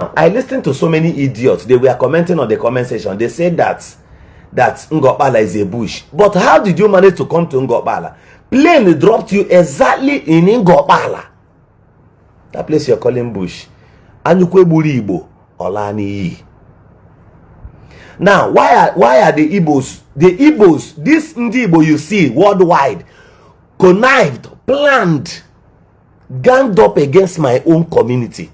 I listened to so many idiots. They were commenting on the comment section. They said that Ngor Okpala is a bush. But how did you manage to come to Ngor Okpala? Plane dropped you exactly in Ngor Okpala. That place you're calling bush. Anyukwe buri Igbo Olani. Now, why are the Igbos? The Igbos, this Igbo you see worldwide, connived, planned, ganged up against my own community,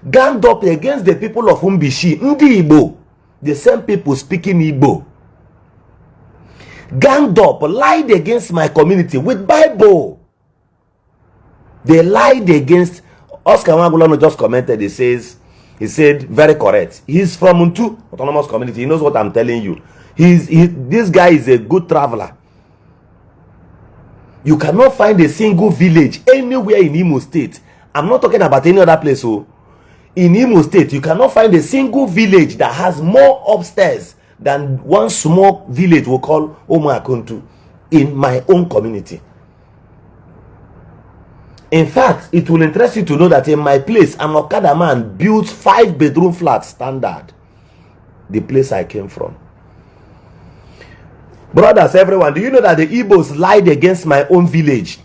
ganged up against the people of Umbishi, Ndi Igbo, the same people speaking Igbo, ganged up, lied against my community with Bible. They lied against. Oscar Wagulano just commented. He said very correct. He's from Untu autonomous community. He knows what I'm telling you. This guy is a good traveler. You cannot find a single village anywhere in Imo State. I'm not talking about any other place. So in Imo State, you cannot find a single village that has more upstairs than one small village we call Omoakuntu in my own community. In fact, it will interest you to know that in my place, an Okada man built 5-bedroom flat standard. The place I came from. Brothers, everyone, do you know that the Igbos lied against my own village?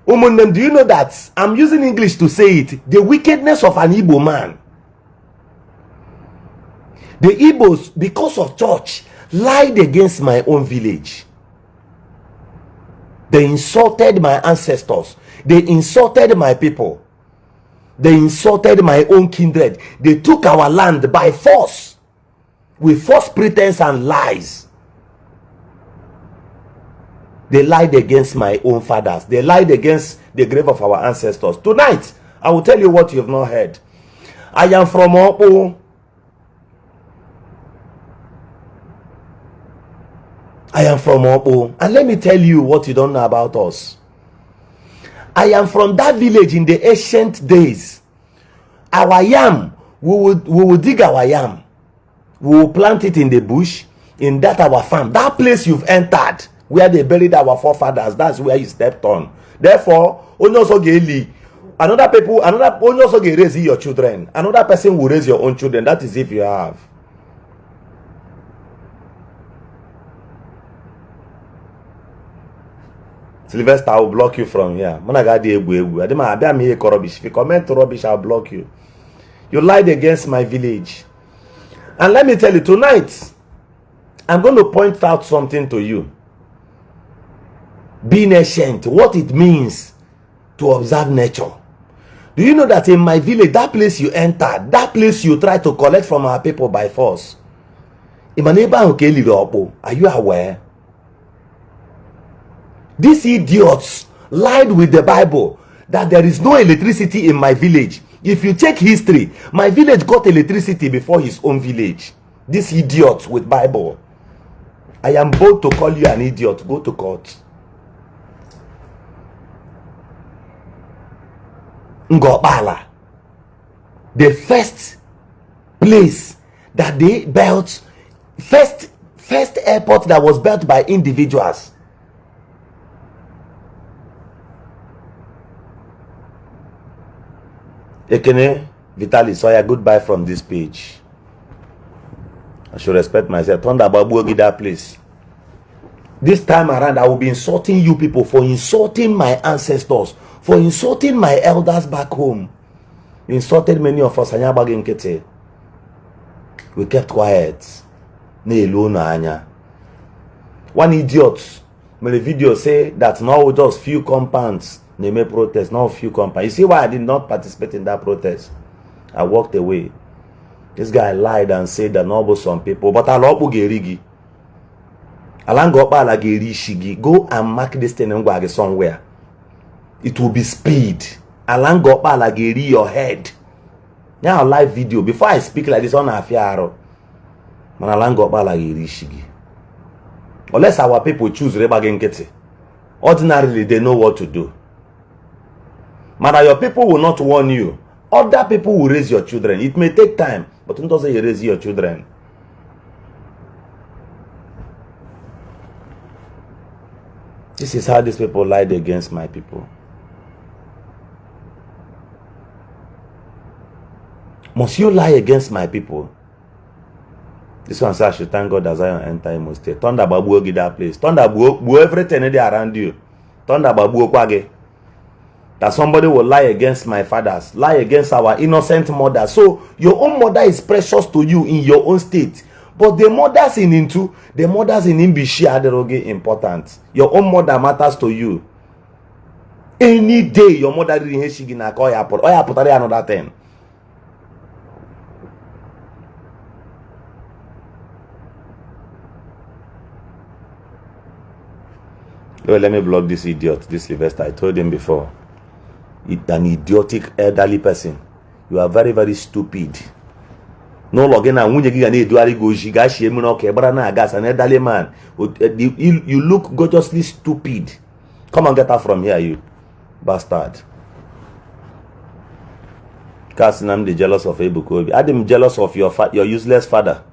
Umunem, do you know that I'm using English to say it? The wickedness of an Igbo man. The Igbos, because of church, lied against my own village. They insulted my ancestors. They insulted my people. They insulted my own kindred. They took our land by force, with false pretense and lies. They lied against my own fathers. They lied against the grave of our ancestors. Tonight, I will tell you what you have not heard. I am from Okpo. I am from Okpo. And let me tell you what you don't know about us. I am from that village in the ancient days. Our yam, we will dig our yam. We will plant it in the bush, in that our farm. That place you've entered, where they buried our forefathers, that's where you stepped on. Therefore, another people, only also raise your children. Another person will raise your own children. That is if you have. Sylvester, I will block you from here. If you comment rubbish, I'll block you. You lied against my village. And let me tell you, tonight, I'm going to point out something to you. Being ancient, what it means to observe nature. Do you know that in my village, that place you entered, that place you try to collect from our people by force, are you aware? These idiots lied with the Bible that there is no electricity in my village. If you check history, my village got electricity before his own village. These idiots with Bible. I am bold to call you an idiot. Go to court. Ngor Okpala, the first place that they built, first airport that was built by individuals. Ekene, Vitalis, so goodbye from this page. I should respect myself. Turn that babu that place. This time around, I will be insulting you people for insulting my ancestors, for insulting my elders back home. You insulted many of us. We kept quiet. One idiot made a video say that now just few compounds they may protest, not few compounds. You see why I did not participate in that protest? I walked away. This guy lied and said that no some people, but I love Gerigi. Go and mark this thing and go somewhere. It will be speed. Ngor Okpala geri your head. Now live video. Before I speak like this on Afiaro, man Ngor Okpala geri shigi. Unless our people choose Rebagenkete, ordinarily they know what to do. Man, your people will not warn you. Other people will raise your children. It may take time, but it doesn't raise your children. This is how these people lied against my people. Must you lie against my people? This one says I should thank God that Zion enter Imo State. Thunder babu give that place. Thunder babu everything around you. Thunder babu kwage. That somebody will lie against my fathers, lie against our innocent mother. So your own mother is precious to you in your own state. But the mothers in Intu, the mothers in Imbishi are important. Your own mother matters to you. Any day your mother didn't hear Shigina call airport. Or airport another thing. Well, let me block this idiot, this Sylvester. I told him before. An idiotic elderly person. You are very, very stupid. No login and when you get an goji gashi okay, but na gas an elderly man. You look gorgeously stupid. Come and get her from here, you bastard. Casting I'm the jealous of Ebukobi. I'm jealous of your useless father.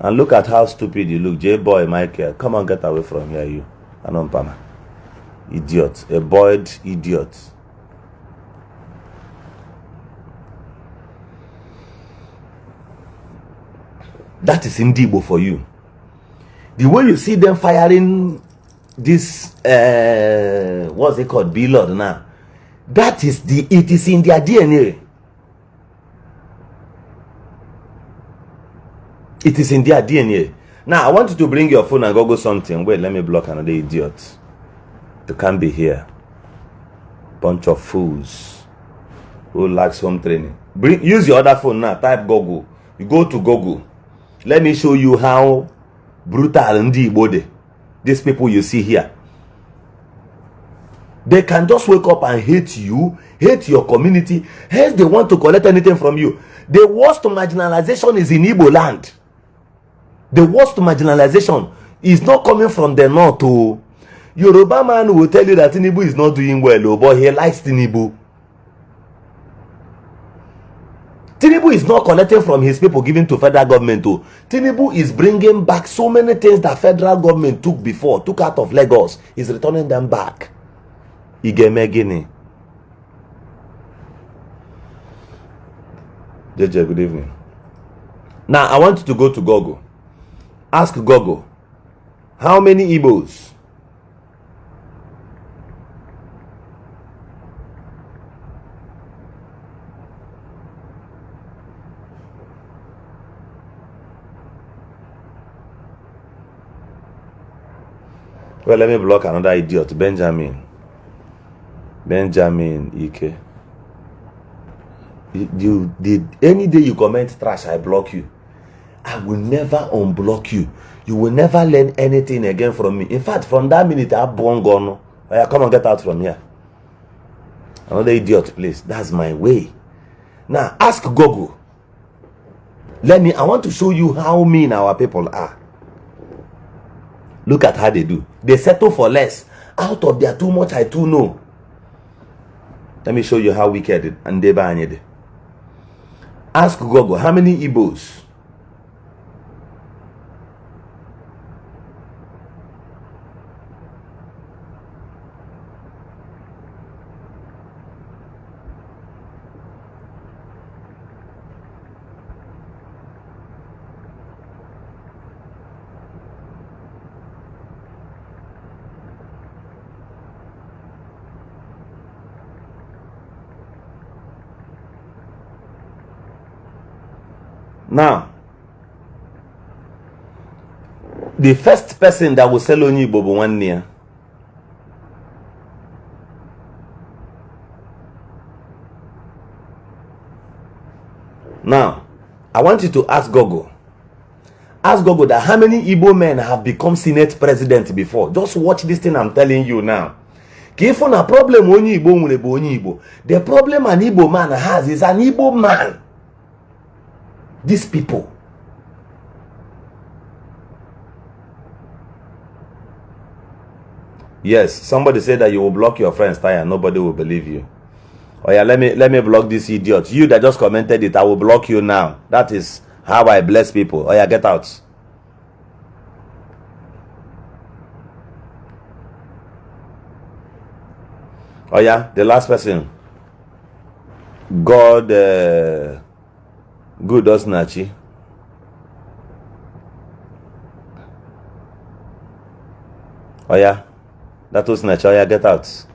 And look at how stupid you look, J-boy Michael. Come and get away from here, you. Anompama. Idiot. A bored idiot. That is Indibo for you. The way you see them firing this, what's it called? B-Lord now. That is it is in their DNA. It is in their DNA. Now, I want you to bring your phone and Google something. Wait, let me block another idiot. They can't be here. Bunch of fools who lacks home training. Use your other phone now. Type Google. You go to Google. Let me show you how brutal and body these people you see here. They can just wake up and hate you, hate your community. Hence, they want to collect anything from you. The worst marginalization is in Igbo land. The worst marginalization is not coming from the north. To Yoruba man will tell you that Tinubu is not doing well, but he likes Tinubu. Tinubu is not collecting from his people given to federal government. Tinubu is bringing back so many things that federal government took out of Lagos. He's returning them back. Igeme Guinea. JJ, good evening. Now, I want you to go to Google. Ask Google, how many Igbos? Well, let me block another idiot, Benjamin Ike. You did any day you comment trash, I block you. I will never unblock you. You will never learn anything again from me. In fact, from that minute, I'm born gone. Come and get out from here. Another idiot, please. That's my way. Now, ask Google. I want to show you how mean our people are. Look at how they do. They settle for less. Out of their too much, I too know. Let me show you how wicked and they bad. Ask Google, how many Igbos? Now, the first person that will sell only Bobo 1 year. Now, I want you to ask Google. Ask Google that how many Igbo men have become Senate president before. Just watch this thing I'm telling you now. If on a problem only Igbo, the problem an Igbo man has is an Igbo man. These people. Yes, somebody said that you will block your friends, Taya. Nobody will believe you. Oh yeah, let me block this idiot. You that just commented it, I will block you now. That is how I bless people. Oh yeah, get out. Oh yeah, the last person. God good Osnachi. Oh yeah, that Osnachi. Oh yeah, get out.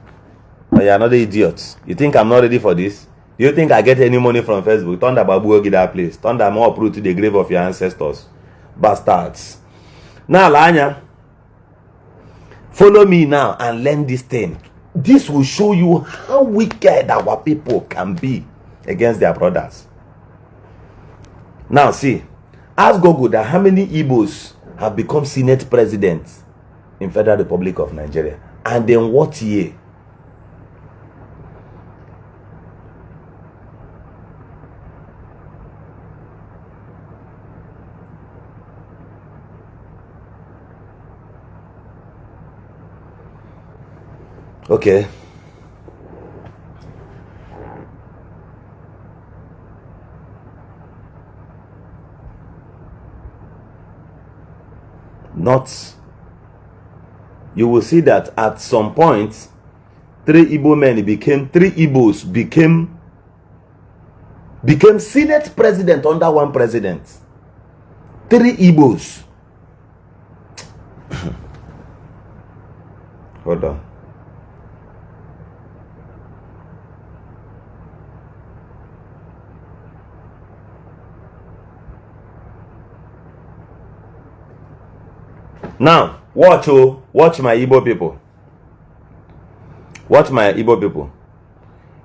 Oh yeah, another idiot. You think I'm not ready for this? Do you think I get any money from Facebook? Thunder Babu get that place. Thunder more uproot to the grave of your ancestors. Bastards. Now, Lanya, follow me now and learn this thing. This will show you how wicked our people can be against their brothers. Now, see, ask Google that how many Igbos have become Senate presidents in Federal Republic of Nigeria, and in what year? Okay. Not. You will see that at some point, three Igbos became Senate president under one president. 3 Igbos. Hold on. Now, watch my Igbo people. Watch my Igbo people.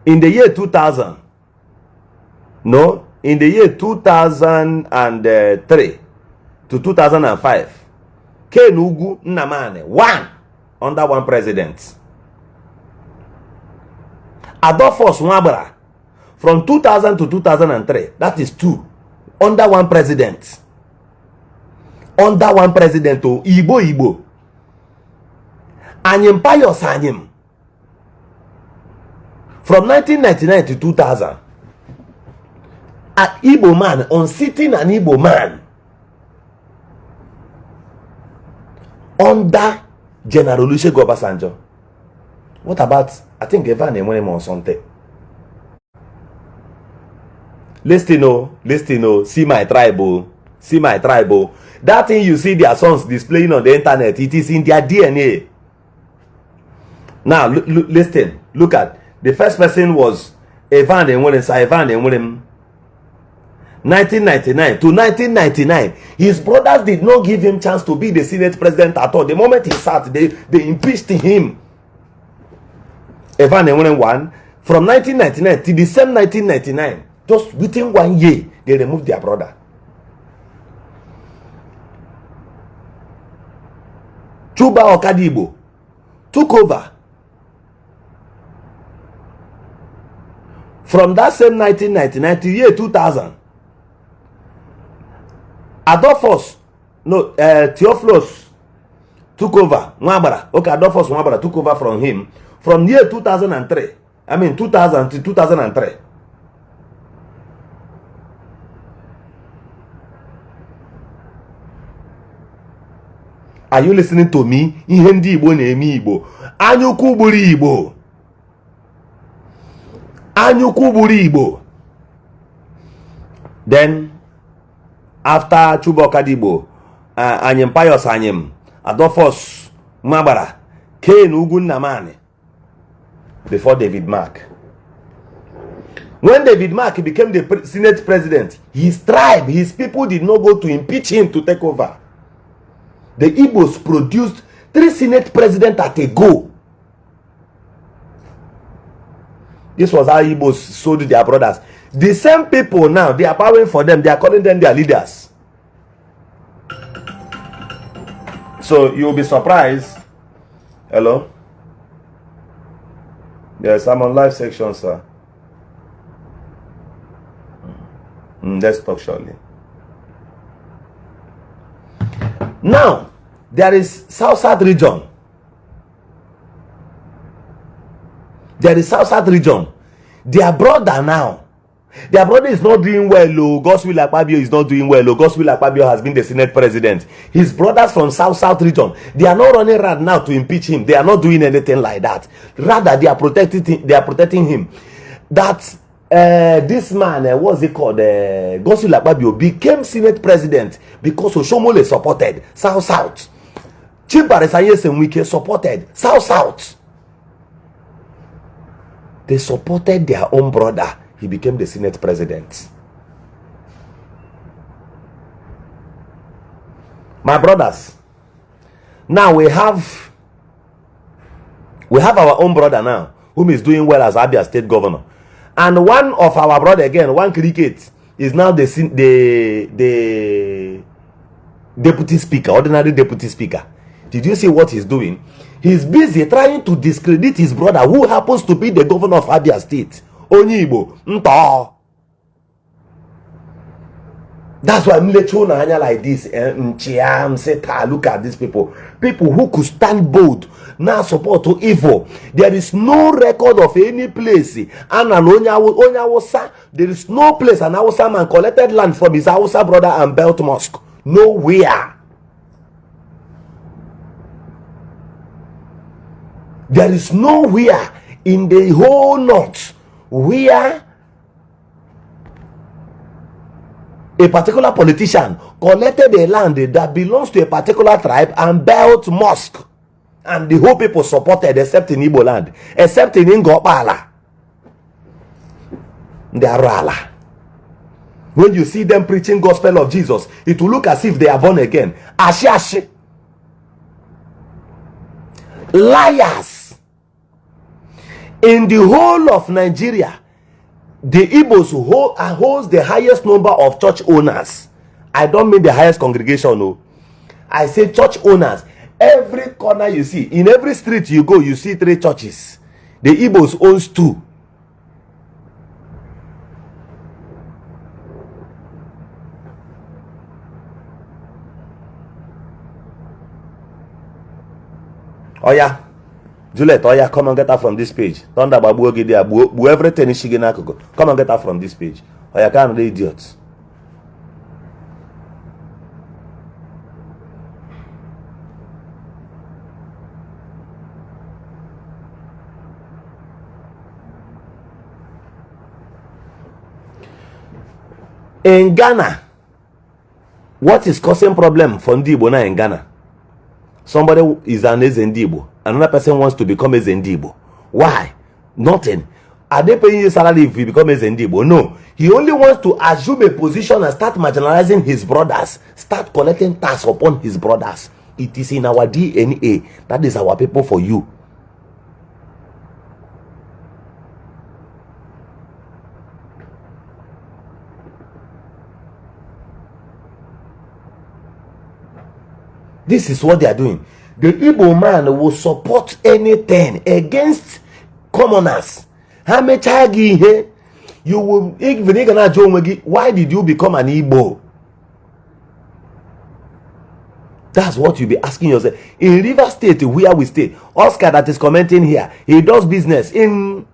In the year 2000, no, in the year 2003 to 2005, Kenugu Nnamani won under one president. Adolphus Nwabara from 2000 to 2003, that is 2, under one president. Under one president, oh, Igbo. Anyim Pius Anyim. From 1999 to 2000. An Igbo man, unseating an Igbo man. Under General Olusegun Obasanjo. What about, I think, Evan Emonimo or something? Listen, oh, see my tribe, oh. See my tribe, oh. That thing you see their sons displaying on the internet, it is in their DNA. Now, listen. Look at. The first person was Evan Enwunem, Sir Evan Enwunem. 1999 to 1999. His brothers did not give him chance to be the Senate president at all. The moment he sat, they impeached him. Evan Enwunem won. From 1999 to the same 1999, just within 1 year, they removed their brother. Chuba Okadibo took over. From that same 1999 to year 2000, Adolphus, Theophilus took over. Nwabara, okay, Adolphus Nwabara took over from him from year 2003. I mean 2000 to 2003. Are you listening to me? Ihe ndị Igbo na-eme Igbo. Anyukwu gburu Igbo. Anyukwu gburu Igbo. Then, after Chuba Okadibo, Anyim Pius Anyim, Adolphus Nwabara, Kenugu Nnamani, before David Mark. When David Mark became the Senate president, his tribe, his people did not go to impeach him to take over. The Igbos produced 3 Senate presidents at a go. This was how Igbos sold their brothers. The same people now, they are bowing for them. They are calling them their leaders. So you'll be surprised. Hello? Yes, I'm on live section, sir. Let's talk shortly. Now, there is South region. There is South region. Their brother now. Their brother is not doing well. Oh, Godswill Akpabio is not doing well. Oh, Godswill Akpabio has been the Senate president. His brothers from South region, they are not running around now to impeach him. They are not doing anything like that. Rather, they are protecting him. That this man, what's it called? Godswill Akpabio became Senate president because Oshomole supported South. Chief Barrister Nyesom Wike supported South. They supported their own brother. He became the Senate president. My brothers, now we have our own brother now, whom is doing well as Abia State governor. And one of our brother again, one cricket, is now the deputy speaker, ordinary deputy speaker. Did you see what he's doing? He's busy trying to discredit his brother, who happens to be the governor of Abia State. Onyibo, Nto. That's why I'm letting you like this. Look at these people. People who could stand bold, now support to evil. There is no record of any place. There is no place an Hausa man collected land from his Hausa brother and built mosque. Nowhere. There is nowhere in the whole north where a particular politician collected a land that belongs to a particular tribe and built mosque, and the whole people supported, except in Igbo land, except in Ngor Okpala. They are rala. When you see them preaching gospel of Jesus, it will look as if they are born again. Ashi. Liars. In the whole of Nigeria, the Igbos holds the highest number of church owners. I don't mean the highest congregation, no. I say church owners. Every corner you see, in every street you go, you see 3 churches. The Igbos owns 2. Oh yeah. Juliet, oh yeah, come and get her from this page. Thunder babu ogide, bu everything is shigena koko. Come and get her from this page. Oh yeah, kind of idiot. In Ghana, what is causing problem for Ndibo now in Ghana? Somebody is an Ezendibo. Another person wants to become a Zendibo. Why? Nothing. Are they paying you salary if you become a Zendibo? No. He only wants to assume a position and start marginalizing his brothers. Start collecting tax upon his brothers. It is in our DNA. That is our people for you. This is what they are doing. The Igbo man will support anything against commoners. How much you will even why did you become an Igbo? That's what you'll be asking yourself. In River State, where we stay, Oscar that is commenting here, he does business in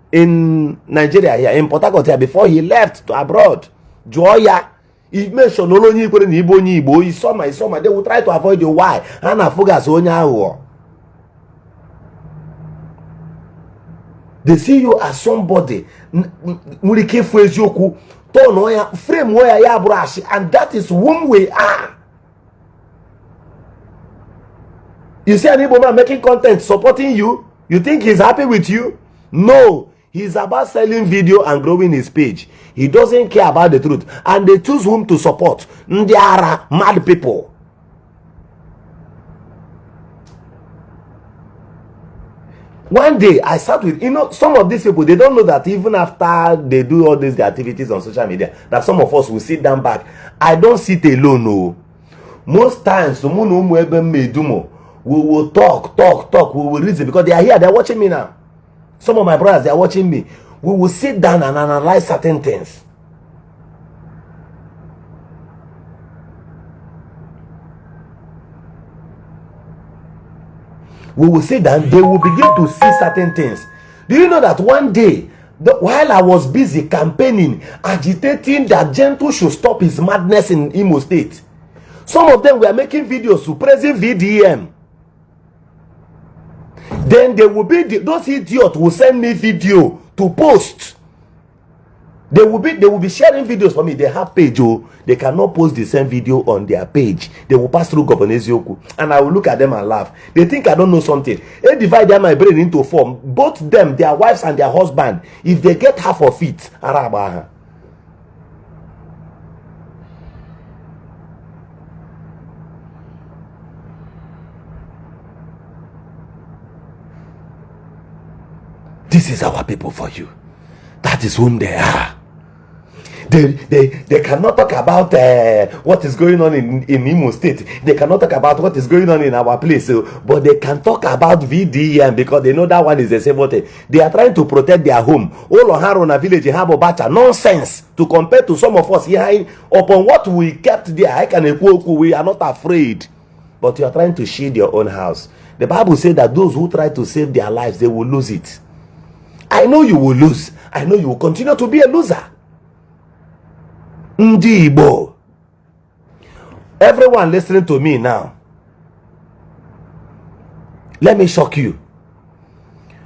Nigeria here, in Port Harcourt here, before he left to abroad. Joya. He mentioned no only Igbo, he saw my, they will try to avoid you. Why? And I focus on you. They see you as somebody. Eziokwu, frame where you brush, and that is whom we are. You see an Igbo man making content supporting you? You think he's happy with you? No. He's about selling video and growing his page. He doesn't care about the truth. And they choose whom to support. They are mad people. One day, I sat with, some of these people, they don't know that even after they do all these activities on social media, that some of us will sit down back. I don't sit alone, no. Most times, we will talk, we will reason, because they are here, they're watching me now. Some of my brothers, they are watching me. We will sit down and analyze certain things. We will sit down, they will begin to see certain things. Do you know that one day, while I was busy campaigning, agitating that Gentle should stop his madness in Imo State, some of them were making videos praising VDM. Then there will be those idiots will send me video to post. They will be sharing videos for me. They have page, oh, they cannot post the same video on their page. They will pass through Governor Eziokwu, and I will look at them and laugh. They think I don't know something. They divide my brain into four. Both them, their wives and their husband, if they get half of it, Arabaha. This is our people for you. That is whom they are. They cannot talk about what is going on in Imo State. They cannot talk about what is going on in our place. But they can talk about VDM because they know that one is the same thing. They are trying to protect their home. All of Haruna village have a batch nonsense to compare to some of us here upon what we kept there. I can we are not afraid. But you are trying to shield your own house. The Bible says that those who try to save their lives, they will lose it. I know you will lose. I know you will continue to be a loser. Ndi Igbo. Everyone listening to me now, let me shock you.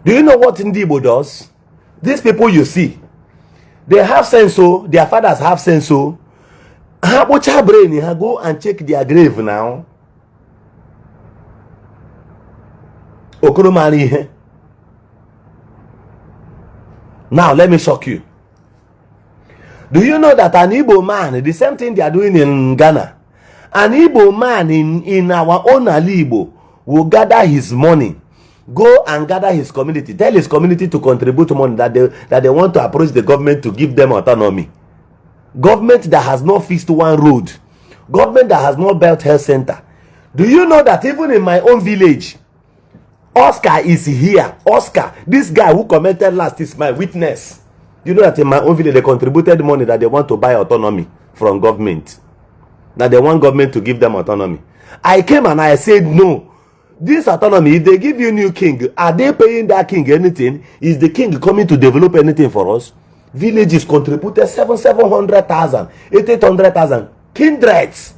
Do you know what Ndi Igbo does? These people you see, they have sense, so their fathers have sense, so go and check their grave now. Okurumani. Now, let me shock you. Do you know that an Igbo man, the same thing they are doing in Ghana, an Igbo man in our own Igbo will gather his money, go and gather his community, tell his community to contribute money that they want to approach the government to give them autonomy. Government that has not fixed one road, government that has not built health center. Do you know that even in my own village, Oscar is here. Oscar, this guy who commented last, is my witness. You know that in my own village they contributed money that they want to buy autonomy from government. Now they want government to give them autonomy. I came and I said no. This autonomy, if they give you new king, are they paying that king anything? Is the king coming to develop anything for us? Villages contributed 700,000, 800,000. Kindreds.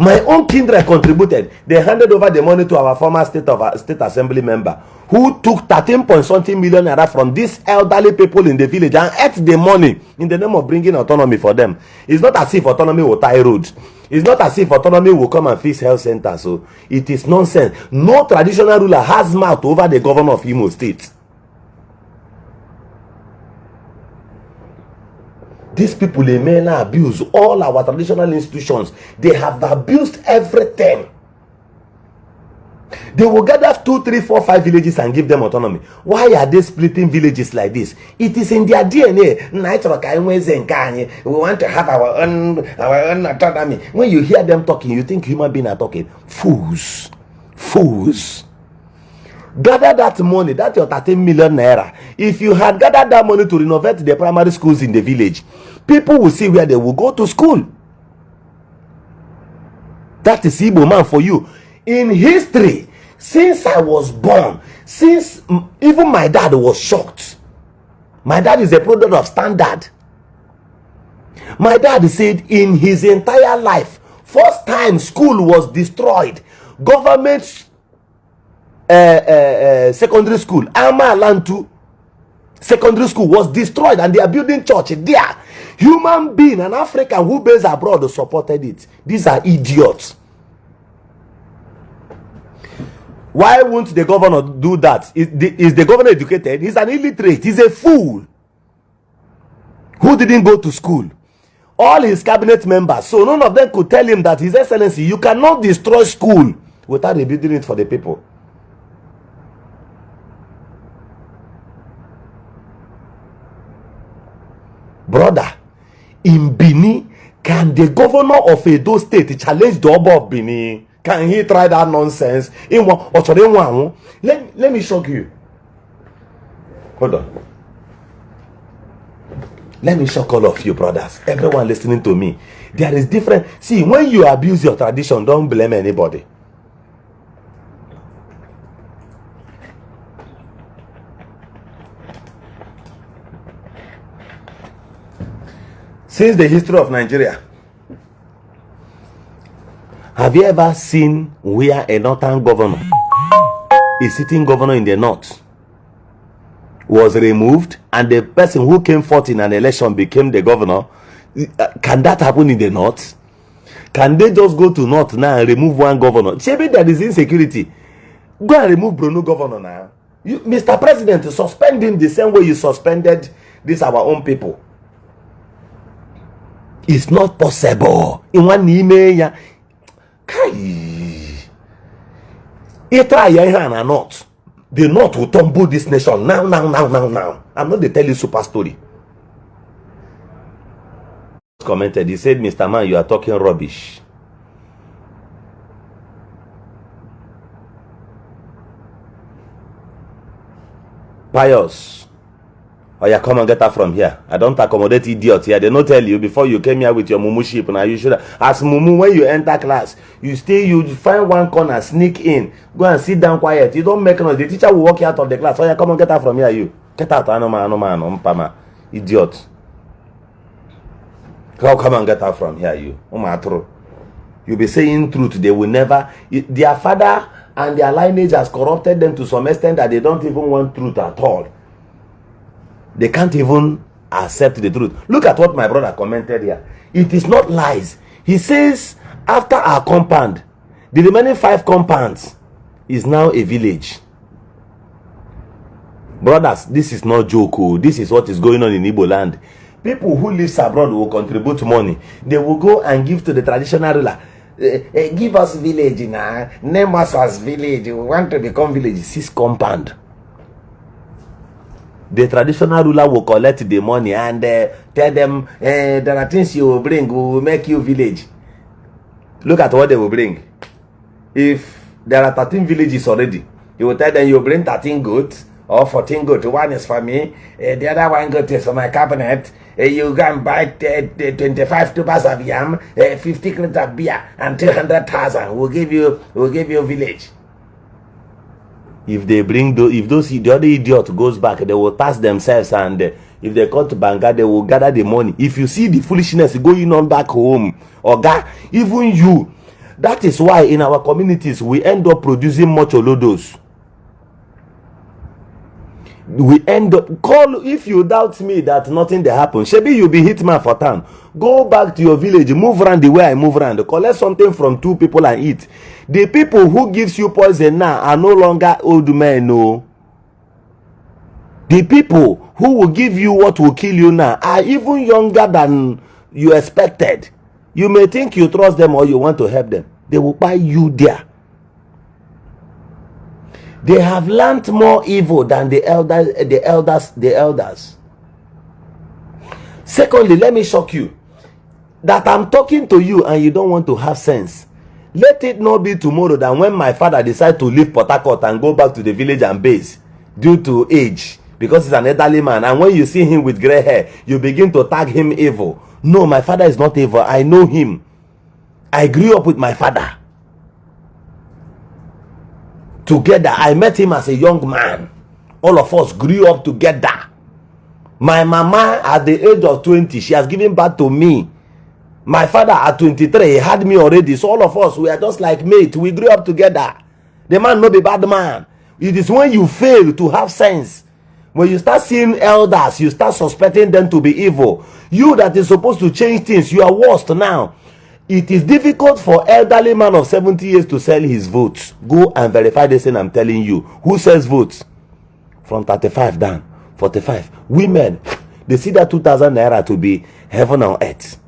My own kindred contributed. They handed over the money to our former state assembly member, who took 13.something million naira from these elderly people in the village and ate the money in the name of bringing autonomy for them. It's not as if autonomy will tie roads. It's not as if autonomy will come and fix health centers. So it is nonsense. No traditional ruler has mouth over the governor of Imo State. These people, they may abuse all our traditional institutions. They have abused everything. They will gather 2, 3, 4, 5 villages and give them autonomy. Why are they splitting villages like this? It is in their DNA. We want to have our own autonomy. When you hear them talking, you think human beings are talking. Fools. Fools. Gather that money, that's your 13 million naira. If you had gathered that money to renovate the primary schools in the village, people will see where they will go to school. That is Igbo man for you. In history, since I was born, since even my dad was shocked. My dad is a product of standard. My dad said in his entire life, first time school was destroyed, government secondary school, Amalantu secondary school was destroyed and they are building church there. Human being, an African who based abroad supported it. These are idiots. Why won't the governor do that? Is the governor educated? He's an illiterate. He's a fool who didn't go to school. All his cabinet members, so none of them could tell him that, His Excellency, you cannot destroy school without rebuilding it for the people. Brother, in Bini, can the governor of Edo State challenge the Oba of Bini? Can he try that nonsense? Let me shock you. Hold on. Let me shock all of you, brothers. Everyone listening to me. There is different. See, when you abuse your tradition, don't blame anybody. Since the history of Nigeria, have you ever seen where a northern governor, a sitting governor in the north, was removed and the person who came forth in an election became the governor, can that happen in the north? Can they just go to north now and remove one governor? Maybe there is insecurity. Go and remove Bruno governor now. You, Mr. President, suspend him the same way you suspended this our own people. It's not possible. In one email, not. The North will tumble this nation now. I'm not the tell you super story. Commented, he said, Mr. Man, you are talking rubbish. Pious. Oh yeah, come and get her from here. I don't accommodate idiots here. They don't tell you before you came here with your mumu ship. Now you should, as mumu, when you enter class, you find one corner, sneak in, go and sit down quiet. You don't make noise. The teacher will walk you out of the class. Oh yeah, come and get her from here. You get out, Anoma, idiot. Come and get her from here. You, you'll be saying truth. They will never. Their father and their lineage has corrupted them to some extent that they don't even want truth at all. They can't even accept the truth. Look at what my brother commented here. It is not lies. He says, after our compound, the remaining 5 compounds is now a village. Brothers, this is not joke. This is what is going on in Igbo land. People who live abroad will contribute money. They will go and give to the traditional ruler. Give us village now. Name us as village. We want to become village. 6 compound. The traditional ruler will collect the money and tell them there are things you will bring, we will make you village. Look at what they will bring. If there are 13 villages already, you will tell them you bring 13 goats or 14 goats. One is for me, the other one goat is for my cabinet. You go and buy 25 tubers of yam, 50 crates of beer, and 200,000. We'll give you a village. If they bring the other idiot goes back, they will tax themselves, and if they come to Banga, they will gather the money. If you see the foolishness going on back home, Oga, even you, that is why in our communities we end up producing much olodos. We end up if you doubt me that nothing they happen, maybe you'll be hitman for town. Go back to your village, move around the way I move around, collect something from 2 people and eat. The people who gives you poison now are no longer old men, no. The people who will give you what will kill you now are even younger than you expected. You may think you trust them or you want to help them. They will buy you there. They have learned more evil than the elders. Secondly, let me shock you that I'm talking to you and you don't want to have sense. Let it not be tomorrow that when my father decides to leave Port Harcourt and go back to the village and base due to age, because he's an elderly man, and when you see him with gray hair, you begin to tag him evil. No, my father is not evil. I know him. I grew up with my father. Together, I met him as a young man. All of us grew up together. My mama at the age of 20, she has given birth to me. My father at 23, he had me already. So all of us, we are just like mates. We grew up together. The man no be bad man. It is when you fail to have sense. When you start seeing elders, you start suspecting them to be evil. You that is supposed to change things, you are worst now. It is difficult for elderly man of 70 years to sell his votes. Go and verify this thing I'm telling you. Who sells votes? From 35 down, 45. Women, they see that 2,000 naira to be heaven on earth.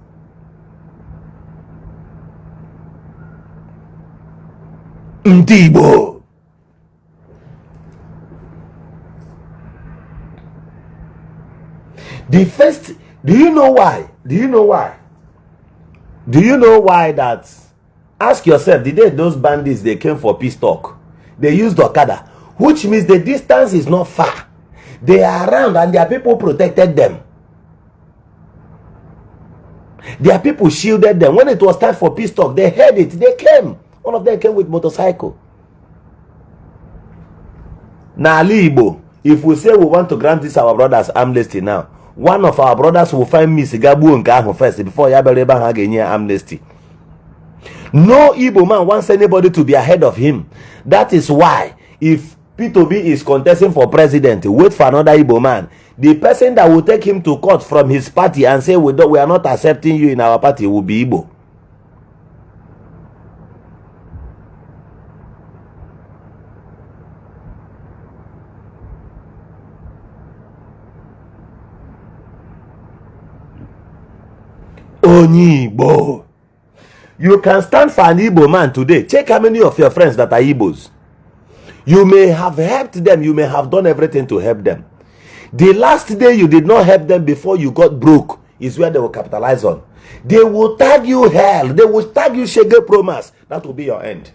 Ndibo. The first, do you know why? That? Ask yourself, the day those bandits, they came for peace talk, they used Okada, which means the distance is not far. They are around and their people protected them. Their people shielded them. When it was time for peace talk, they heard it. They came. One of them came with motorcycle. Now, Ali Igbo, if we say we want to grant this our brothers amnesty now, one of our brothers will find Miss Gabu Nkahu first before Yabereba Hagenya amnesty. No Igbo man wants anybody to be ahead of him. That is why if P2B is contesting for president, wait for another Igbo man. The person that will take him to court from his party and say we are not accepting you in our party will be Igbo. Igbo. You can stand for an Igbo man today. Check how many of your friends that are Igbos. You may have helped them. You may have done everything to help them. The last day you did not help them before you got broke is where they will capitalize on. They will tag you hell. They will tag you shege promise. That will be your end.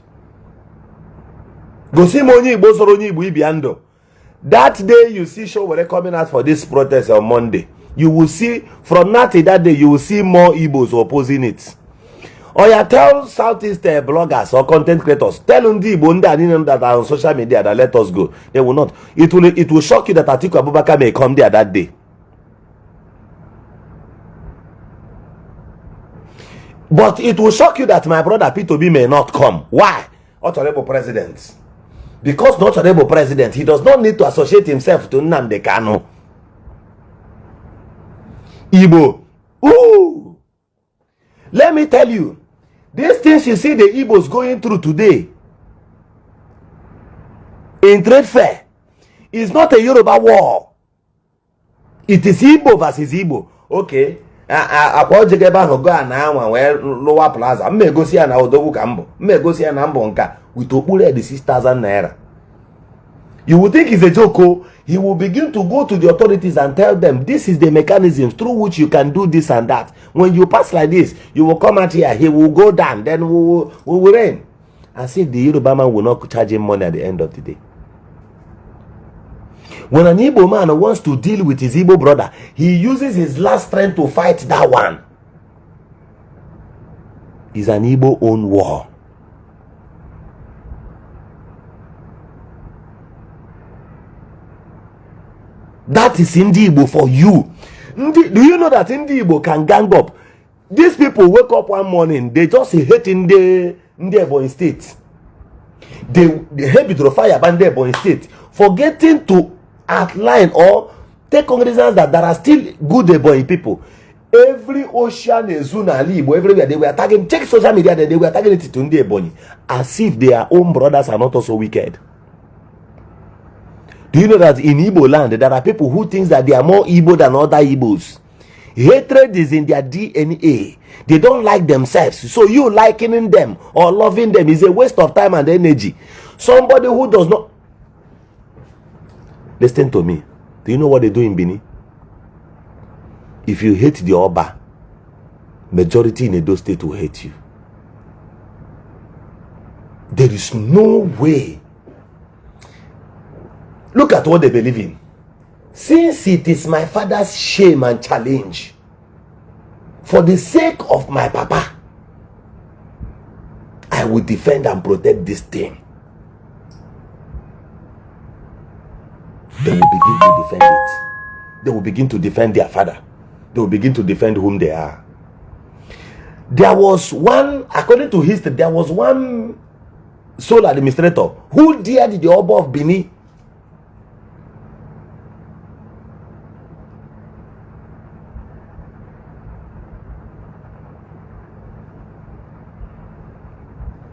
That day you see show were coming out for this protest on Monday. You will see from that day you will see more Igbos opposing it. Or you tell Southeast bloggers or content creators, tell them that are on social media that let us go. They will not. It will shock you that Atiku Abubakar may come there that day. But it will shock you that my brother P2B may not come. Why? Honorable President. Because the Honorable President, he does not need to associate himself to Nnamdi Kanu. Igbo. Ooh. Let me tell you, these things you see the Igbos going through today in trade fair is not a Yoruba war. It is Igbo versus Igbo. Okay. Akwa jegeba ho go na anwa we lower plaza. Mmegosi ya na odogwu ka mbo. Mmegosi ya na mbo nka with okpure the 6,000 naira. You will think it's a joke. He will begin to go to the authorities and tell them this is the mechanism through which you can do this and that. When you pass like this, you will come out here, he will go down, then we will reign. As if the Yoruba man will not charge him money at the end of the day. When an Igbo man wants to deal with his Igbo brother, he uses his last strength to fight that one. It's an Igbo own war. That is Ndi Igbo for you. Do you know that Ndi Igbo can gang up? These people wake up one morning, they just hate in the Ebonyi state. They hate with the fire band the Ebonyi state, forgetting to outline or take cognizance that there are still good Ebonyi people. Every ocean is Igbo, everywhere they were attacking. Check social media, they were attacking it to Ndi Ebonyi, as if their own brothers are not also wicked. Do you know that in Igbo land, there are people who think that they are more Igbo than other Igbos? Hatred is in their DNA. They don't like themselves. So you likening them or loving them is a waste of time and energy. Somebody who does not... Listen to me. Do you know what they do in Bini? If you hate the Oba, majority in Edo State will hate you. There is no way. Look at what they believe in. Since it is my father's shame and challenge, for the sake of my papa, I will defend and protect this thing. They will begin to defend it. They will begin to defend their father. They will begin to defend whom they are. There was one, according to history, there was one sole administrator who dared the Oba of Bini.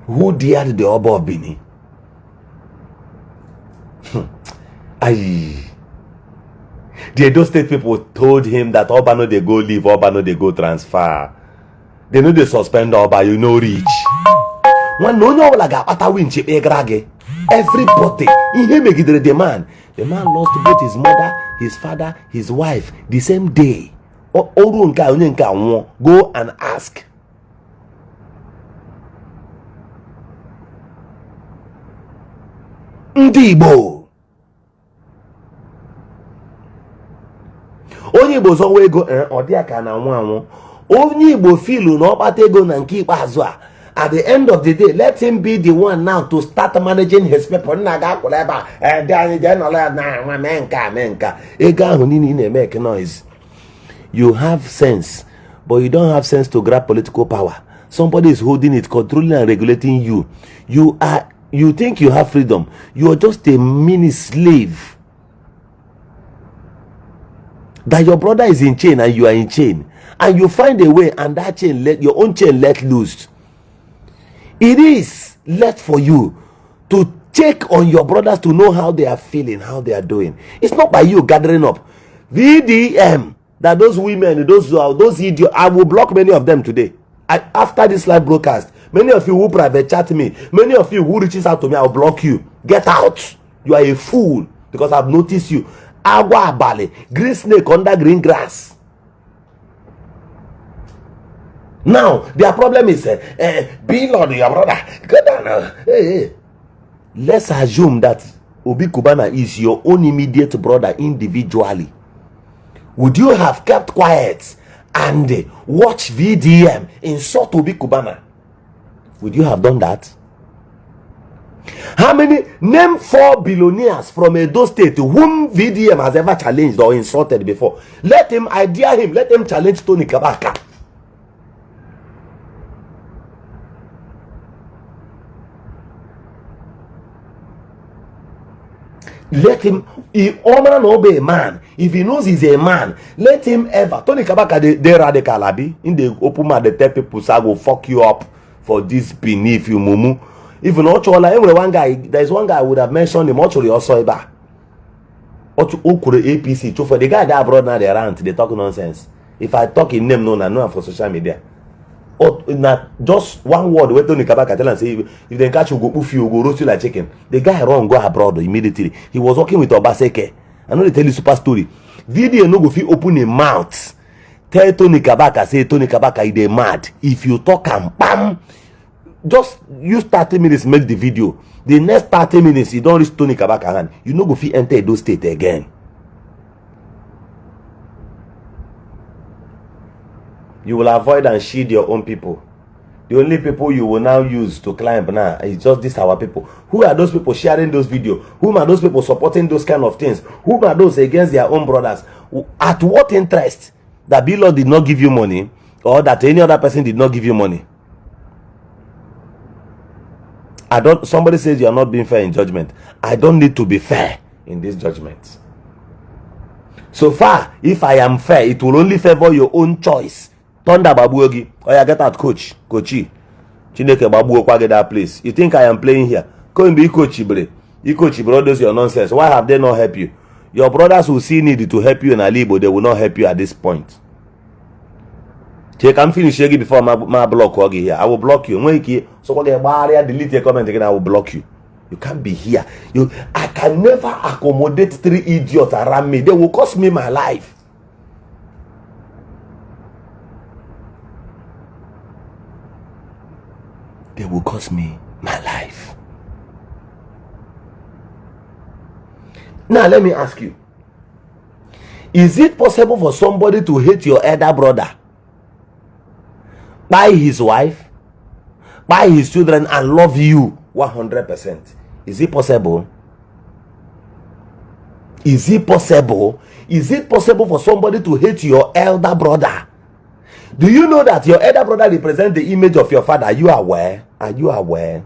Who dared the Oba of Bini? The Edo State people told him that Oba no they go leave, Oba no they go transfer. They know they suspend Oba, you know reach. One no like a win chip everybody. In him the man lost both his mother, his father, his wife the same day. Go and ask. Ndị Igbo onye Igbo zọwa ego ọ dị aka na nwa onye Igbo filu na ọkpata ego na nke ikpeazụ a. At the end of the day, let him be the one now to start managing his people. Nna ga akwụla ebe a dị anyị je nọla na nwa mee nka ego ahụ niile na-make noise. You have sense, but you don't have sense to grab political power. Somebody is holding it, controlling and regulating you. You are You think you have freedom. You're just a mini slave. That your brother is in chain and you are in chain. And you find a way, and that chain, your own chain let loose. It is left for you to check on your brothers to know how they are feeling, how they are doing. It's not by you gathering up. VDM, that those women, those idiots, I will block many of them today. After this live broadcast, many of you who private chat me, many of you who reaches out to me, I'll block you. Get out. You are a fool because I've noticed you. Agua abale, green snake under green grass. Now, their problem is, be Lord, your brother. Go down. Hey. Let's assume that Obi Kubana is your own immediate brother individually. Would you have kept quiet and watch VDM insult Obi Kubana? Would you have done that? How many? Name 4 billionaires from Edo State whom VDM has ever challenged or insulted before. Let him, I dare him, let him challenge Tony Kabaka. Let him, he honor and obey a man. If he knows he's a man, let him ever. Tony Kabaka, they radical, abi. In the open man, they tell people, I will fuck you up for this beneath you, mumu. Even one guy, there's one guy I would have mentioned him, actually also eba. APC, for the guy that abroad now they rant, they talk nonsense. If I talk in name, no, I know for social media. Not just one word where Tony Kabaka tell and say if they catch you, go poof you, go roast you like chicken. The guy run go abroad immediately. He was working with Obaseke. I know they tell you super story. Video no go fit open a mouth. Tell Tony Kabaka, say Tony Kabaka is mad. If you talk and bam, just use 30 minutes make the video. The next 30 minutes you don't reach Tony Kabaka hand. You no go fit enter those state again. You will avoid and shield your own people. The only people you will now use to climb now is just this our people. Who are those people sharing those videos? Who are those people supporting those kind of things? Who are those against their own brothers? At what interest that Bilo did not give you money or that any other person did not give you money? Somebody says you are not being fair in judgment. I don't need to be fair in this judgment. So far, if I am fair, it will only favor your own choice. Thunder Babuogi, or you get out, coachy. Chineke Babu Okwage that place. You think I am playing here? Go and be coachy, bre. You coachy brothers, your nonsense. Why have they not helped you? Your brothers will see need to help you in Alibo, they will not help you at this point. Check, I'm finished before my block here. I will block you. So delete your comment again, I will block you. You can't be here. I can never accommodate 3 idiots around me. They will cost me my life. They will cost me my life. Now let me ask you. Is it possible for somebody to hate your elder brother by his wife, by his children, and love you 100%? Is it possible? Is it possible? Is it possible for somebody to hate your elder brother? Do you know that your elder brother represents the image of your father? Are you aware? Are you aware?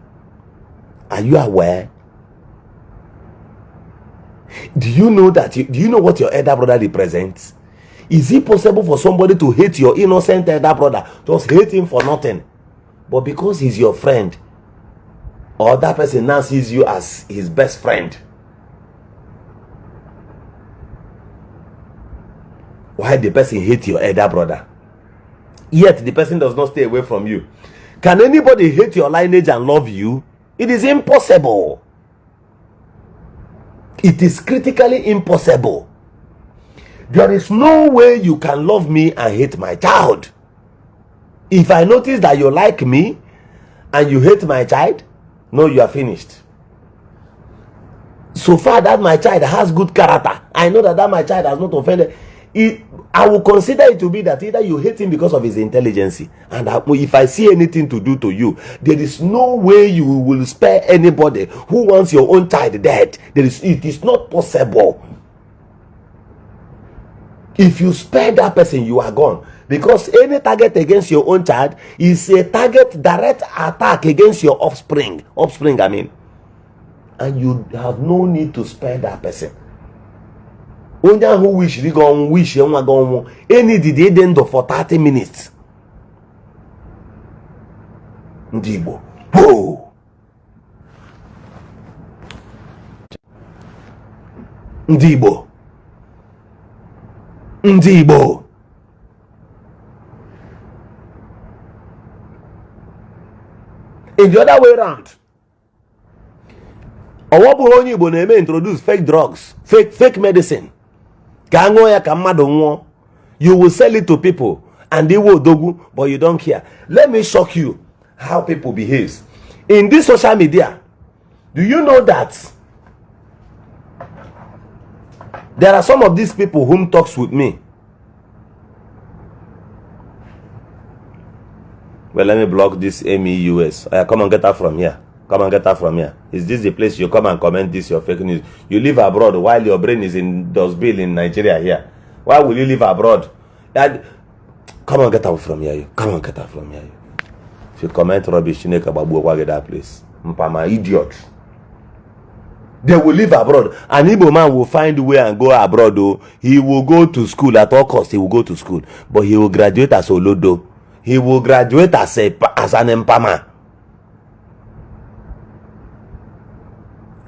Are you aware? Do you know that? Do you know what your elder brother represents? Is it possible for somebody to hate your innocent elder brother? Just hate him for nothing. But because he's your friend, or that person now sees you as his best friend, why the person hate your elder brother? Yet the person does not stay away from you. Can anybody hate your lineage and love you? It is impossible. It is critically impossible. There is no way you can love me and hate my child. If I notice that you like me and you hate my child, no, you are finished. So far that my child has good character, I know that my child has not offended. I will consider it to be that either you hate him because of his intelligence, and if I see anything to do to you, there is no way you will spare anybody who wants your own child dead. It is not possible. If you spare that person, you are gone. Because any target against your own child is a direct attack against your offspring. I mean, and you have no need to spare that person. Only who wish you go wish you go any did end for 30 minutes. Ndibo. Whoa. Ndibo. Ndibo. In the other way around, Owobu only Igbo na-eme introduce fake drugs, fake medicine. Ka anwụ ya ka mmadụ nwụọ. You will sell it to people and they will dogu, but you don't care. Let me shock you how people behave. In this social media, do you know that there are some of these people whom talks with me? Well, let me block this MEUS. Come and get her from here. Come and get her from here. Is this the place you come and comment this your fake news? You live abroad while your brain is in Dosbil in Nigeria here. Why will you live abroad? Come and get her from here. Come and get her from here. If you comment rubbish, you make about that place. Mpama idiot. They will live abroad. An Igbo man will find a way and go abroad. Though. He will go to school at all costs. He will go to school, but he will graduate as Olodo. He will graduate as an Mpama.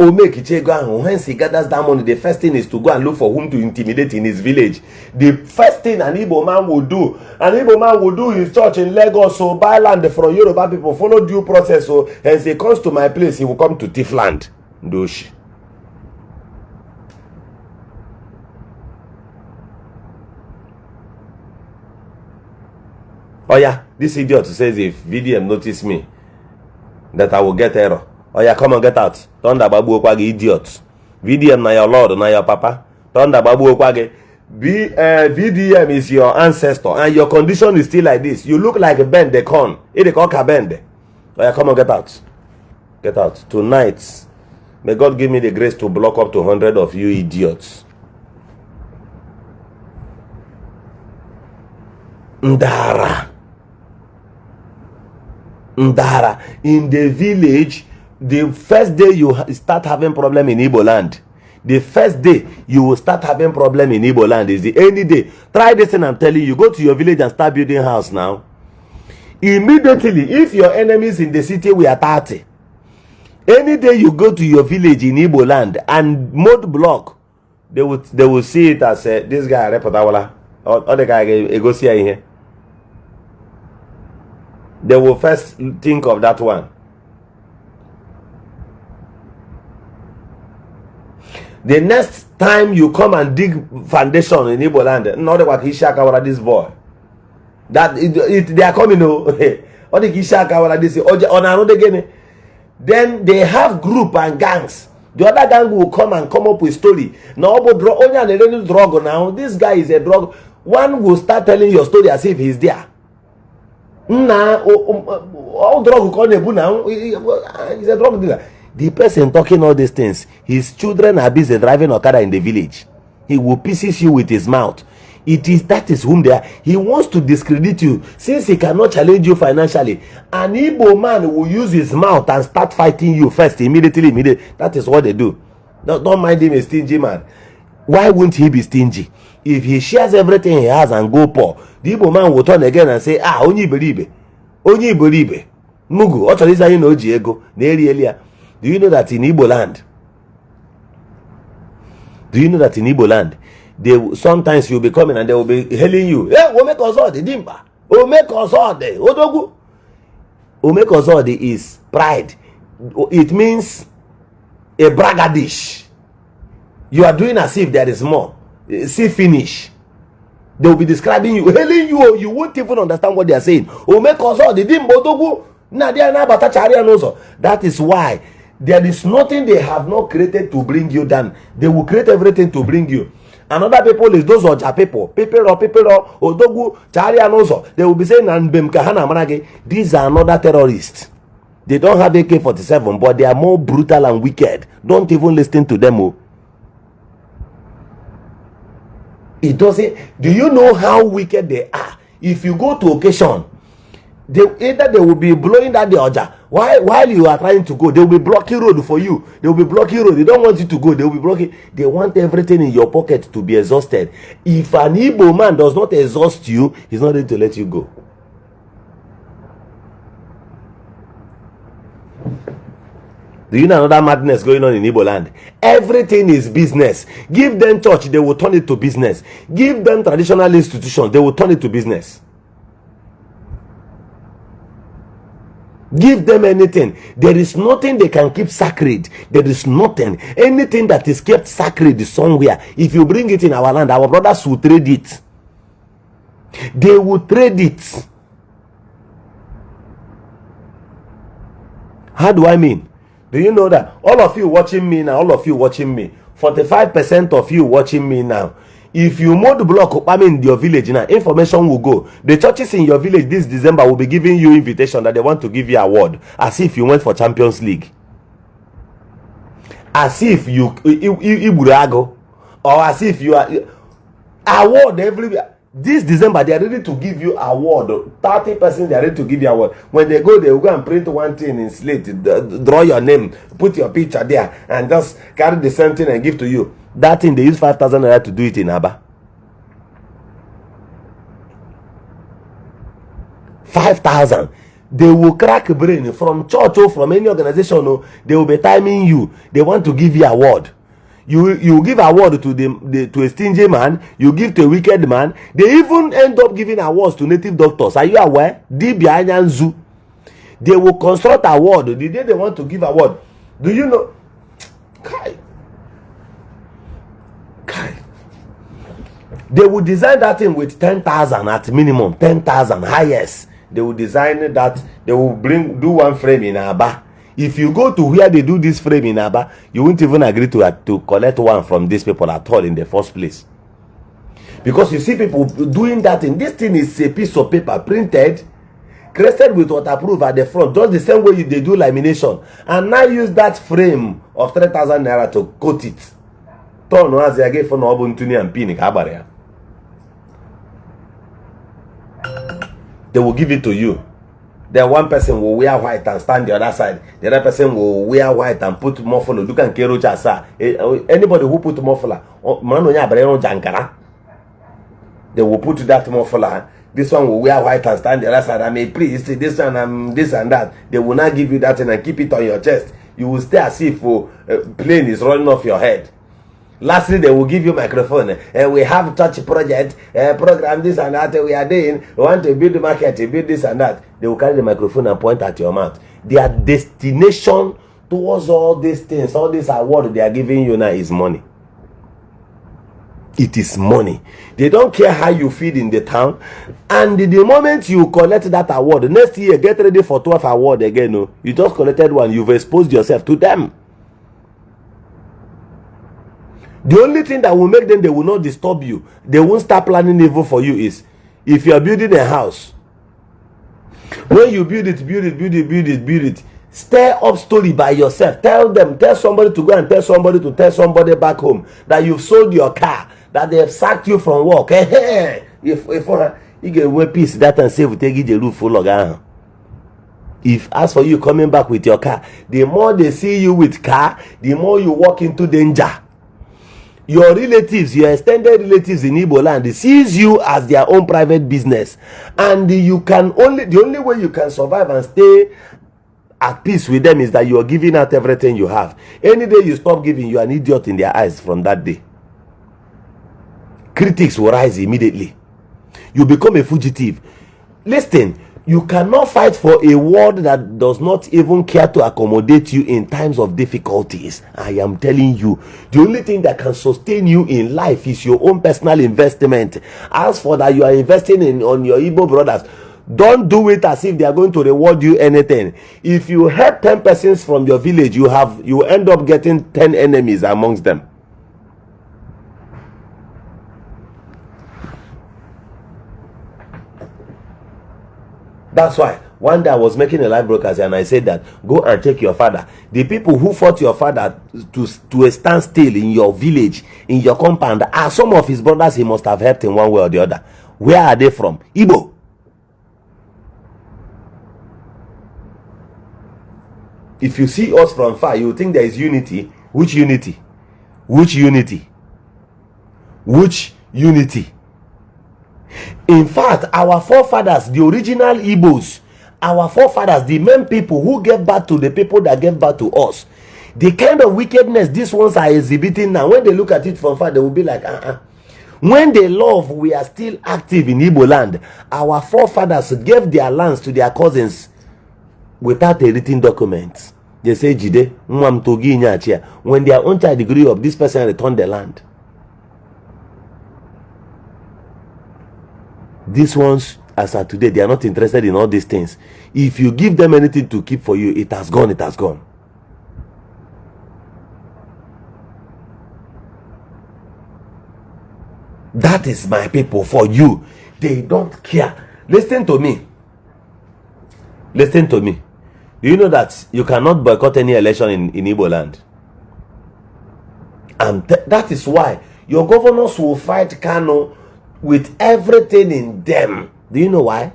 Once he gathers that money, the first thing is to go and look for whom to intimidate in his village. The first thing an Igbo man will do his church in Lagos, so buy land from Yoruba people, follow due process. So as he comes to my place, he will come to thief land. Doshi. Oh yeah, this idiot says if VDM notice me, that I will get error. Oh yeah, come and get out. Thunder babu okwage idiot. VDM na your lord, na your papa. Thunder babu okwage. VDM is your ancestor, and your condition is still like this. You look like a bend the corn. It call bend. Oh yeah, come and get out. Get out tonight. May God give me the grace to block up to 100 of you idiots. Ndara. In the village, the first day you start having problem in Igbo land. The first day you will start having problem in Igbo land is the any day. Try this and I'm telling you, go to your village and start building house now. Immediately, if your enemies in the city were 30, any day you go to your village in Igbo land and mud block, they will see it as this guy repotawala or the guy go see here. They will first think of that one. The next time you come and dig foundation in Igbo land, not like Ishaka this boy. That they are coming. Or the Ishaka this on another again. Then they have group and gangs. The other gang will come up with story. Now, only drug now. This guy is a drug. One will start telling your story as if he's there. All drug now. He's a drug dealer. The person talking all these things, his children are busy driving Okada in the village. He will pieces you with his mouth. That is whom they are. He wants to discredit you since he cannot challenge you financially. An Igbo man will use his mouth and start fighting you first, immediately. That is what they do. Don't mind him a stingy man. Why won't he be stingy? If he shares everything he has and go poor, the Igbo man will turn again and say, only believe. Mugu, what is you know, Diego? Do you know that in Igbo land? They sometimes you'll be coming and they will be hailing you. Hey, Omekozode, Dimba. Omekozode, Odogu. Omekozode is pride. It means a bragadish. You are doing as if there is more. See finish. They will be describing you, hailing you. You won't even understand what they are saying. Omekozode, Dimba, Odogu. That is why there is nothing they have not created to bring you down. They will create everything to bring you. Another people is those Oja people. People Odogu, Chari and also. They will be saying, these are another terrorists. They don't have AK-47, but they are more brutal and wicked. Don't even listen to them. It doesn't. Do you know how wicked they are? If you go to occasion, Either they will be blowing that the oja while you are trying to go. They will be blocking road for you. They will be blocking road. They don't want you to go. They will be blocking. They want everything in your pocket to be exhausted. If an Igbo man does not exhaust you, he's not ready to let you go. Do you know another madness going on in Igbo land? Everything is business. Give them church, they will turn it to business. Give them traditional institutions, they will turn it to business. Give them anything. There is nothing they can keep sacred. There is nothing. Anything that is kept sacred is somewhere. If you bring it in our land, our brothers will trade it. They will trade it. How do I mean? Do you know that all of you watching me now, 45% of you watching me now, if you mold block Okpala in your village now, information will go. The churches in your village this December will be giving you invitation that they want to give you award, as if you went for Champions League, as if you Iburago, or as if you are award everywhere. This December they are ready to give you award. 30% they are ready to give you award. When they go, they will go and print one thing in slate, draw your name, put your picture there, and just carry the same thing and give to you. That thing they use 5,000 naira to do it in Aba. 5,000. They will crack brain from church or from any organization. Oh, they will be timing you. They want to give you award. You give award to to a stingy man. You give to a wicked man. They even end up giving awards to native doctors. Are you aware? Dibia Nyanzu. They will construct award the day they want to give award. Do you know? Kai. They will design that thing with 10,000 at minimum, 10,000 highest. They will design that. They will do one frame in Aba. If you go to where they do this frame in Aba, you won't even agree to collect one from these people at all in the first place. Because you see people doing that thing. This thing is a piece of paper printed, created with waterproof at the front, just the same way they do lamination, and now use that frame of 3,000 naira to coat it. They will give it to you. Then one person will wear white and stand the other side. The other person will wear white and put muffler. You can carry anybody who put muffler, they will put that muffler. This one will wear white and stand the other side. I may please this one, this and that. They will not give you that and keep it on your chest. You will stay as if plane is running off your head. Lastly, they will give you microphone. We have touch project, program this and that we are doing. We want to build the market, build this and that. They will carry the microphone and point at your mouth. Their destination towards all these things, all this award they are giving you now is money. It is money. They don't care how you feed in the town. And the moment you collect that award, next year, get ready for 12 award again. No? You just collected one. You've exposed yourself to them. The only thing that will make them, they will not disturb you. They won't start planning evil for you is, if you are building a house, when you build it, stir up story by yourself. Tell somebody to go and tell somebody back home that you've sold your car, that they have sacked you from work. If you get away peace, that and save, take the roof full of. If as for you coming back with your car, the more they see you with car, the more you walk into danger. Your relatives, your extended relatives in Igbo land, sees you as their own private business, and the only way you can survive and stay at peace with them is that you are giving out everything you have. Any day you stop giving, you are an idiot in their eyes. From that day, critics will rise immediately. You become a fugitive. Listen, you cannot fight for a world that does not even care to accommodate you in times of difficulties. I am telling you, the only thing that can sustain you in life is your own personal investment. As for that, you are investing on your Igbo brothers. Don't do it as if they are going to reward you anything. If you help 10 persons from your village, you end up getting 10 enemies amongst them. That's why one day I was making a live broadcast and I said that go and check your father. The people who fought your father to a standstill in your village, in your compound, are some of his brothers he must have helped in one way or the other. Where are they from? Igbo. If you see us from far, you think there is unity. Which unity? Which unity? Which unity? In fact, our forefathers, the original Igbos, our forefathers, the main people who gave birth to the people that gave birth to us, the kind of wickedness these ones are exhibiting now, when they look at it from far, they will be like, When they love, we are still active in Igbo land. Our forefathers gave their lands to their cousins without a written document. They say, Jide, when their own child grew up, this person returned the land. These ones, as of today, they are not interested in all these things. If you give them anything to keep for you, it has gone, it has gone. That is my people for you. They don't care. Listen to me. Listen to me. Do you know that you cannot boycott any election in Igbo land? And that is why your governors will fight Kano with everything in them. Do you know why?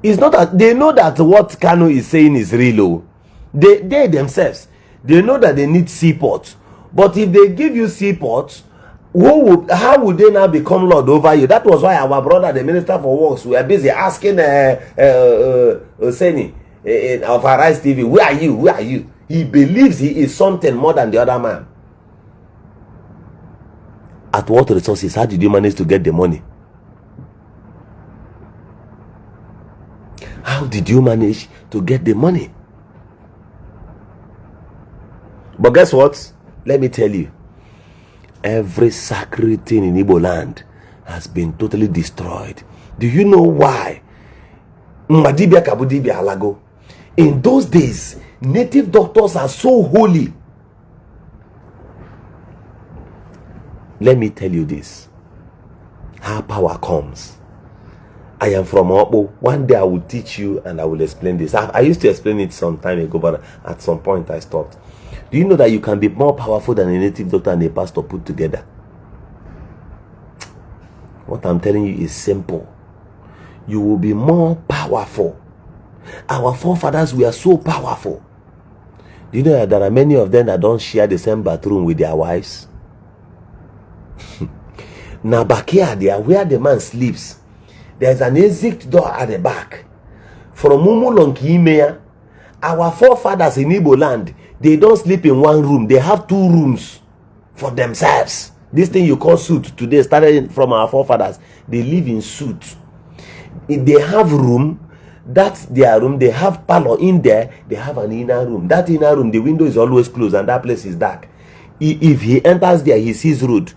It's not that they know that what Kano is saying is real. They themselves, they know that they need seaports. But if they give you seaports, how would they now become lord over you? That was why our brother, the minister for works, were busy asking Oseni of Arise TV, where are you? Where are you? He believes he is something more than the other man. At what resources? How did you manage to get the money? How did you manage to get the money? But guess what? Let me tell you. Every sacred thing in Igbo land has been totally destroyed. Do you know why? In those days, native doctors are so holy. Let me tell you this. How power comes. I am from Okpo. One day I will teach you and I will explain this. I used to explain it some time ago, but at some point I stopped. Do you know that you can be more powerful than a native doctor and a pastor put together? What I'm telling you is simple. You will be more powerful. Our forefathers were so powerful. Do you know that there are many of them that don't share the same bathroom with their wives? Now back here, there where the man sleeps, there's an exit door at the back. From Mumulonki, our forefathers in Igbo land, they don't sleep in one room. They have 2 rooms for themselves. This thing you call suit today started from our forefathers. They live in suit. If they have room, that's their room. They have parlor in there. They have an inner room. That inner room, the window is always closed and that place is dark. If he enters there, he sees road.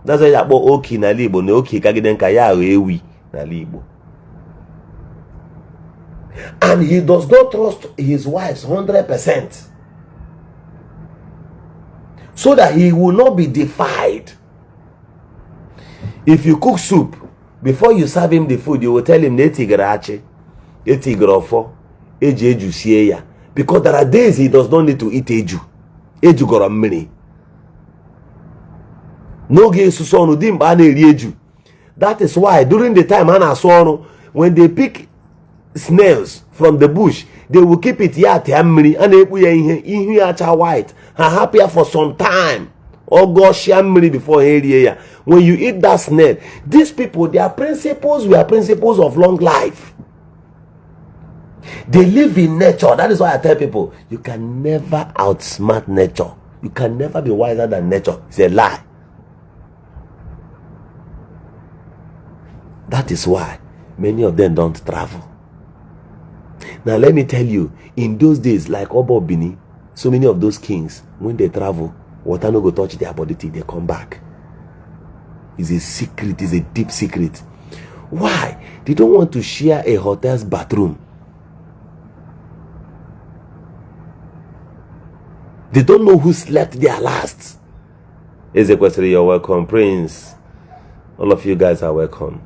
That's why about okay na libo no okay kagidenka ya ewi na libo. And he does not trust his wives 100%. So that he will not be defied. If you cook soup, before you serve him the food, you will tell him because there are days he does not need to eat eju. Eju goro mmiri. That is why during the time when they pick snails from the bush, they will keep it and white happier for some time. Oh gosh, before when you eat that snail, these people, their principles were principles of long life. They live in nature. That is why I tell people, you can never outsmart nature. You can never be wiser than nature. It's a lie. That is why many of them don't travel. Now let me tell you, in those days, like Obo Bini, so many of those kings, when they travel, water no go touch their body till they come back. It's a secret, it's a deep secret. Why? They don't want to share a hotel's bathroom. They don't know who slept there last. Eziokwu, you're welcome. Prince, all of you guys are welcome.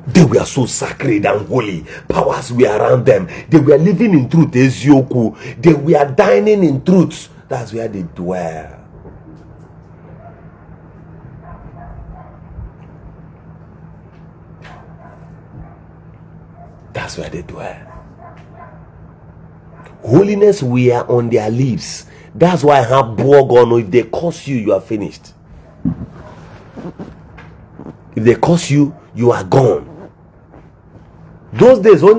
They were so sacred and holy. Powers were around them. They were living in truth. Eziokwu. They were dining in truth. That's where they dwell. That's where they dwell. Holiness were on their lips. That's why I have born. If they curse you, you are finished. If they curse you, you are gone. Those days, and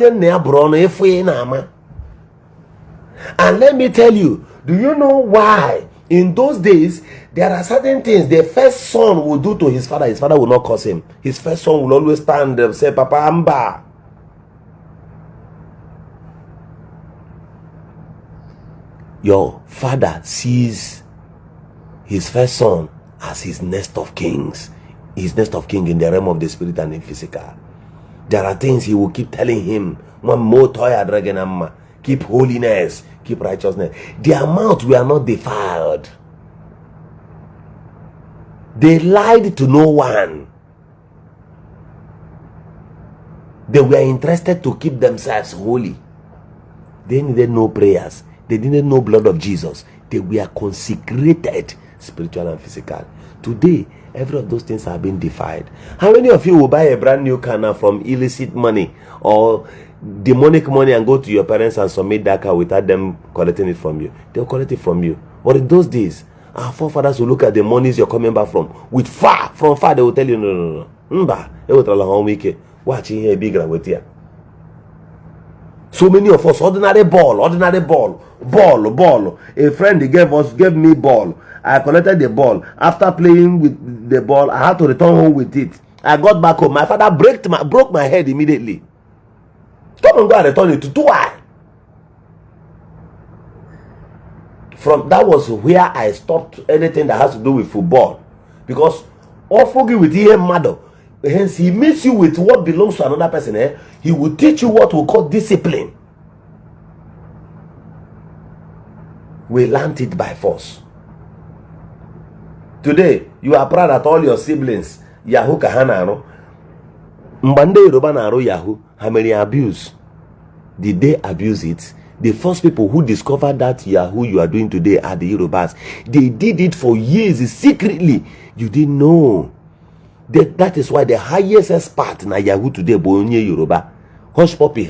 let me tell you, do you know why? In those days, there are certain things the first son will do to his father. His father will not curse him. His first son will always stand and say, Papa Amba. Your father sees his first son as his nest of kings. His nest of king in the realm of the spirit and in physical. There are things he will keep telling him. Keep holiness, keep righteousness. Their mouth were not defiled. They lied to no one. They were interested to keep themselves holy. They needed no prayers. They didn't know blood of Jesus. They were consecrated, spiritual and physical. Today, every of those things have been defiled. How many of you will buy a brand new car now from illicit money or demonic money and go to your parents and submit that car without them collecting it from you? They'll collect it from you. But in those days, our forefathers will look at the monies you're coming back from. From far, they will tell you, no. Watch here, bigger with here. So many of us, ordinary ball. A friend gave me ball. I collected the ball. After playing with the ball, I had to return home with it. I got back home. My father broke my head immediately. Come and go and return it to why? From that was where I stopped anything that has to do with football. Because all forgive with him mother. Hence he meets you with what belongs to another person. He will teach you what we call discipline. We learned it by force. Today, you are proud that all your siblings, Yahoo Kahana, Mbande Yoruba Naro Yahoo, how many abuse? Did they abuse it? The first people who discovered that Yahoo you are doing today are the Yorubas. They did it for years secretly. You didn't know. That is why the highest expert in Yahoo today is Yoruba. Hush Poppy,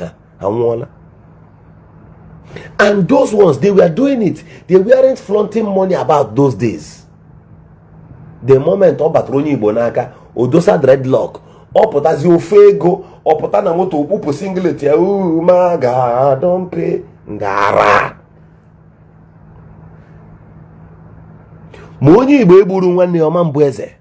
and those ones, they were doing it. They weren't flaunting money about those days. The moment Obatroni Bonaka, Odosa dreadlock, Opotazio Fego, Opotana Moto Upu singlet, oh my God, don't pay. Ngara. Moni Ibeburu one near Mambweze.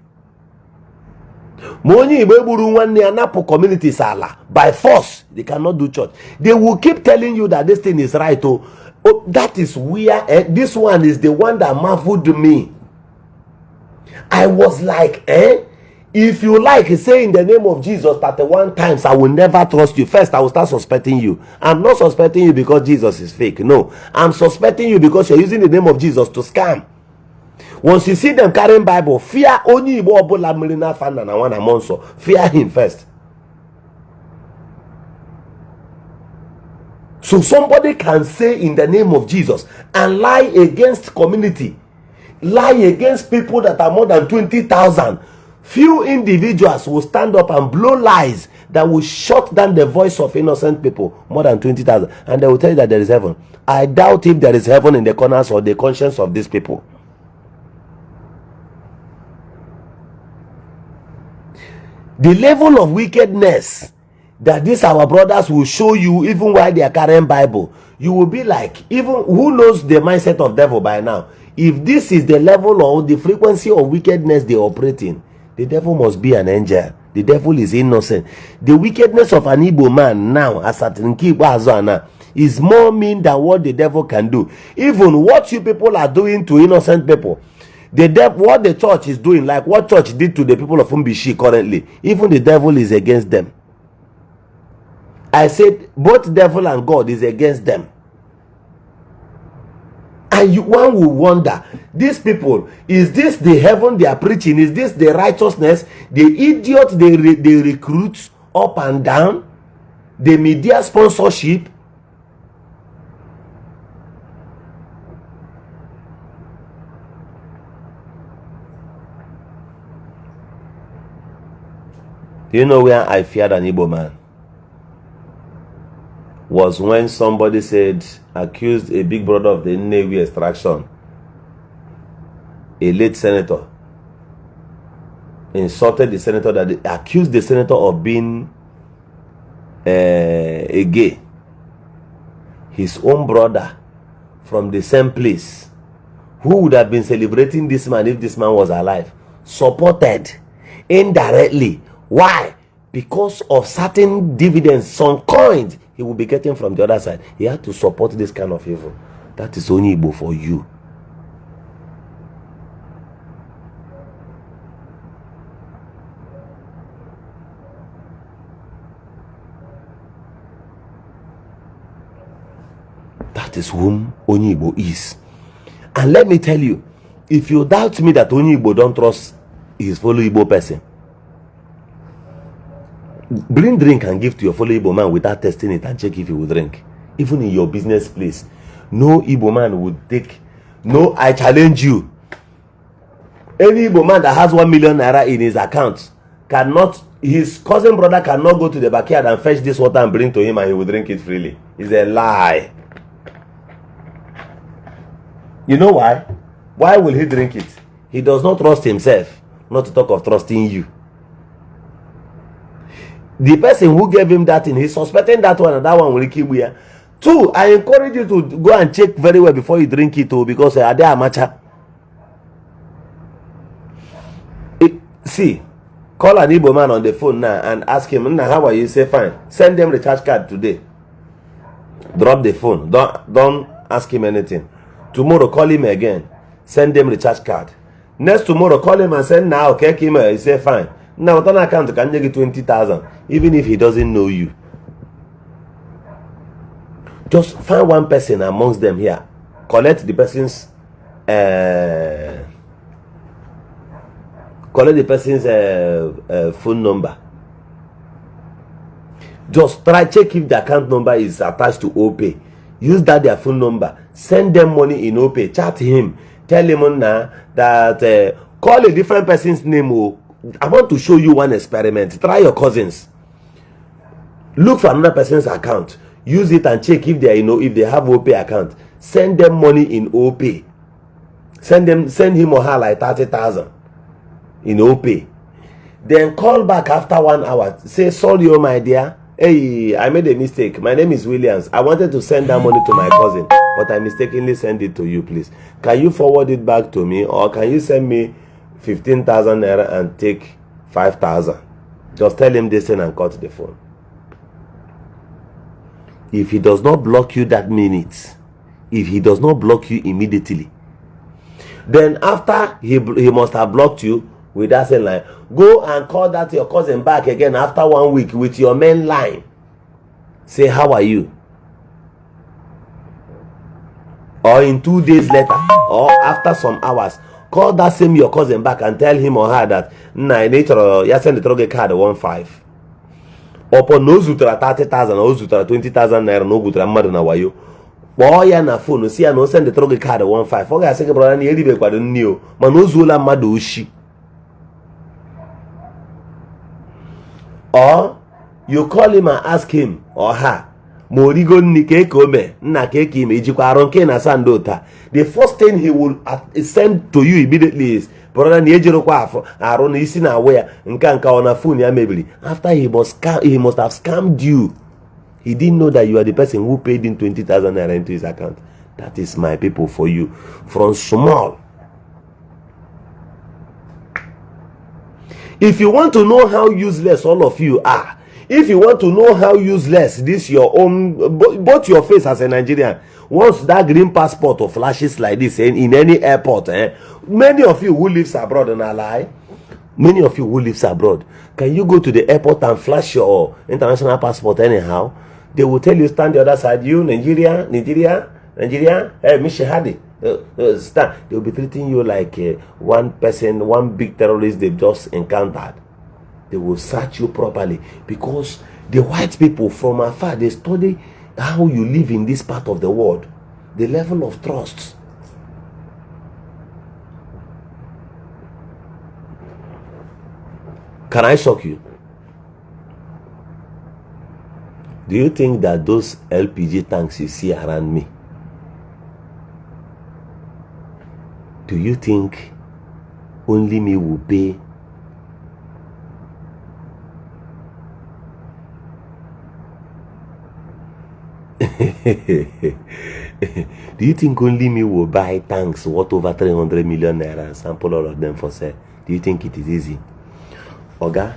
Moni Ibeburu one near Napo community sala. By force, they cannot do church. They will keep telling you that this thing is right. Oh, that is where this one is the one that marveled me. I was like, if you like, say in the name of Jesus 31 times, I will never trust you. First, I will start suspecting you. I'm not suspecting you because Jesus is fake. No, I'm suspecting you because you're using the name of Jesus to scam. Once you see them carrying Bible, fear only fear him first. So somebody can say in the name of Jesus and lie against community, lie against people that are more than 20,000. Few individuals will stand up and blow lies that will shut down the voice of innocent people, more than 20,000, and they will tell you that there is heaven. I doubt if there is heaven in the corners or the conscience of these people. The level of wickedness that these our brothers will show you, even while they are carrying Bible, you will be like, even who knows the mindset of devil by now? If this is the level or the frequency of wickedness they operate in, the devil must be an angel. The devil is innocent. The wickedness of an Igbo man now, as at Nkibo is more mean than what the devil can do. Even what you people are doing to innocent people, what the church is doing, like what church did to the people of Umbishi currently, even the devil is against them. I said both devil and God is against them. And one will wonder, these people, is this the heaven they are preaching? Is this the righteousness? The idiot they recruit up and down? The media sponsorship? Do you know where I feared an Igbo man? was when somebody said, accused a big brother of the Navy extraction, a late senator, insulted the senator, that accused the senator of being a gay. His own brother from the same place, who would have been celebrating this man if this man was alive, supported indirectly. Why? Because of certain dividends, some coins he will be getting from the other side. He had to support this kind of evil. That is only Igbo for you. That is whom Onyibo is. And let me tell you, if you doubt me that Onyibo don't trust his fellow Igbo person, bring drink and give to your fellow Igbo man without testing it and check if he will drink. Even in your business place, no Igbo man would take. No, I challenge you. Any Igbo man that has 1 million naira in his account cannot, his cousin brother cannot go to the backyard and fetch this water and bring to him and he will drink it freely. It's a lie. You know why? Why will he drink it? He does not trust himself, not to talk of trusting you. The person who gave him that thing, he's suspecting that one and that one will kill you. Two, I encourage you to go and check very well before you drink it, because they are amateur. See, call an Igbo man on the phone now and ask him, how are you? Say fine. Send them recharge card today. Drop the phone. Don't ask him anything. Tomorrow, call him again. Send them recharge card. Next tomorrow, call him and send now. Okay, he say fine. Now, on account, can you get 20,000, even if he doesn't know you? Just find one person amongst them here. Collect the person's phone number. Just try check if the account number is attached to OPay. Use their phone number. Send them money in OPay. Chat him. Tell him now that call a different person's name. I want to show you one experiment. Try your cousins. Look for another person's account. Use it and check if they if they have OPay account. Send them money in OPay. Send him or her like 30,000 in OPay. Then call back after 1 hour. Say, sorry, oh my dear. Hey, I made a mistake. My name is Williams. I wanted to send that money to my cousin, but I mistakenly sent it to you, please. Can you forward it back to me, or can you send me 15,000 naira and take 5,000? Just tell him this thing and cut the phone. If he does not block you that minute, if he does not block you immediately, then after he must have blocked you with that same line, go and call that your cousin back again after 1 week with your main line. Say, how are you? Or in 2 days later, or after some hours, call that same your cousin back and tell him or her that you send the target card 15. Upon no zutra 30,000 or zutra 20,000 naira no butra mmadụ na wayo. Kpọọ ya na phone, si ya no send the target card 15. Ọ ga-asị gị brother na eribe kwado nni o, mana o zuola mmadụ oshi. Or you call him and ask him or her, Morigo nni ka ome, nna ka ime ijikwa arụ nke na sandota. The first thing he will send to you immediately is, brother, na ejirokwa afọ arụ na isi na aware nka on a phone ya mebiri. After he must have scammed you. He didn't know that you are the person who paid in 20,000 naira into his account. That is my people for you. From small. If you want to know how useless all of you are, if you want to know how useless this your own, both your face as a Nigerian, once that green passport or flashes like this in any airport, many of you who lives abroad, and I lie, many of you who lives abroad, can you go to the airport and flash your international passport anyhow? They will tell you, stand the other side, you, Nigeria, hey, Mr. Hadi. Stand. They will be treating you like one person, one big terrorist they've just encountered. They will search you properly, because the white people from afar, they study how you live in this part of the world, the level of trust. Can I shock you? Do you think that those LPG tanks you see around me, do you think only me will pay? Do you think only me will buy tanks worth over 300 million naira and sample all of them for sale? Do you think it is easy? Oga,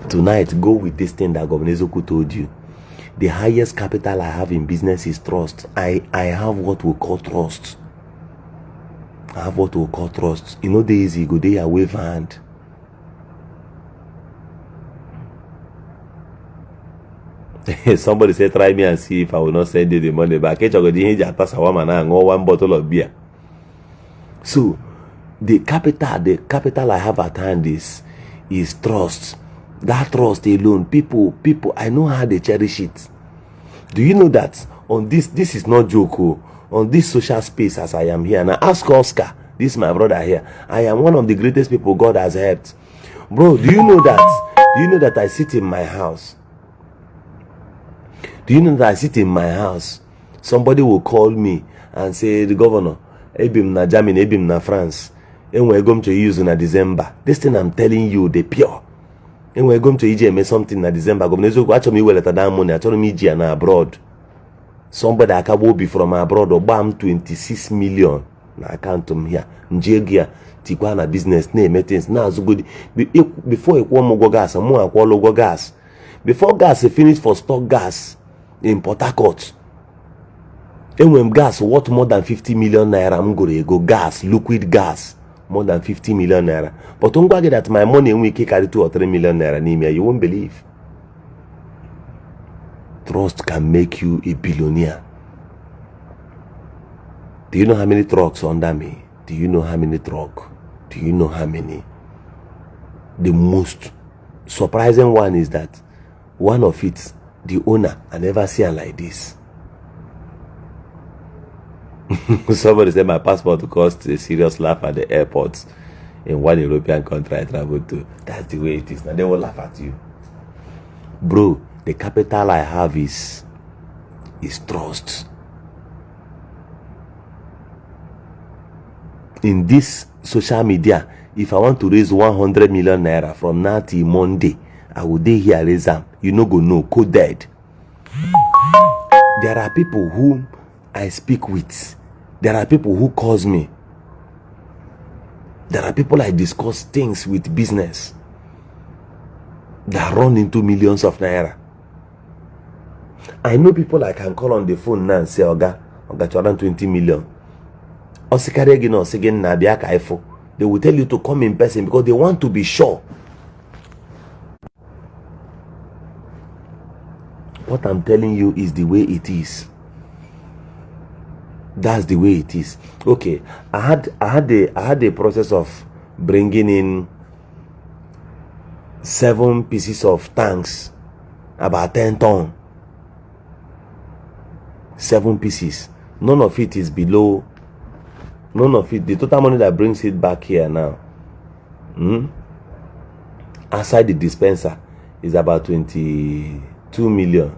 tonight go with this thing that Governor Eziokwu told you. The highest capital I have in business is trust. I have what we call trust. I have what we call trust. You know, the easy go there, wave hand. Somebody say, try me and see if I will not send you the money back. One bottle of beer. So, the capital I have at hand is trust. That trust alone, people, I know how they cherish it. Do you know that on this is not joke, on this social space as I am here, now ask Oscar, this is my brother here, I am one of the greatest people God has helped. Bro, do you know that I sit in my house? Do you know that I sit in my house? Somebody will call me and say, the governor, Ebim na Germany, Ebim na France, and we're going to use in December. This thing I'm telling you, the pure. And we're going to EGM something in December. Governor Eziokwu, actually me well at that money. I told me EG and abroad. Somebody I can be from abroad or bam 26 million. Na account here. Mjegia Tikwana business name things now so good. Before you want more gas, and more logo gas. Before gas finish for stock gas in Port Harcourt. And when gas worth more than 50 million naira, I'm going to go gas, liquid gas, more than 50 million naira. But don't get that my money when we carry 2 or 3 million naira, you won't believe. Trust can make you a billionaire. Do you know how many trucks under me? Do you know how many trucks? Do you know how many? The most surprising one is that one of it, the owner, I never see her like this. Somebody said my passport cost a serious laugh at the airport in one European country I traveled to. That's the way it is. Now they will laugh at you. Bro, the capital I have is trust. In this social media, if I want to raise 100 million naira from now till Monday, I will day here raise them. You no go know, coded. There are people whom I speak with. There are people who calls me. There are people I discuss things with business that run into millions of naira. I know people I can call on the phone now and say, Oga, 220 million. They will tell you to come in person because they want to be sure. What I'm telling you is the way it is. That's the way it is. Okay, I had the process of bringing in 7 pieces of tanks, about 10 tons. 7 pieces. None of it is below. None of it. The total money that brings it back here now, outside the dispenser, is about 22 million.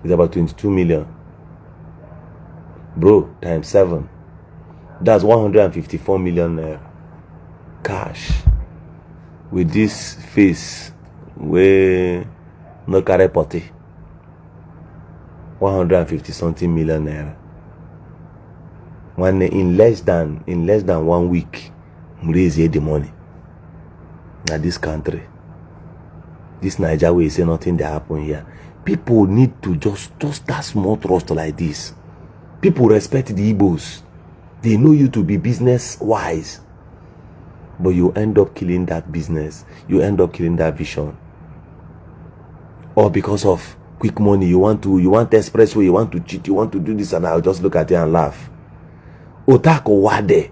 It's about 22 million. Bro, times 7. That's 154 million naira. Cash. With this face, we no carry potty. 150 something million naira. In less than 1 week, we raise the money. Now this country, this Nigeria way say nothing that happen here. People need to just that small trust like this. People respect the Igbos. They know you to be business wise. But you end up killing that business. You end up killing that vision. Or because of quick money, you want expressway, you want to cheat, you want to do this, and I'll just look at you and laugh. Otako wade.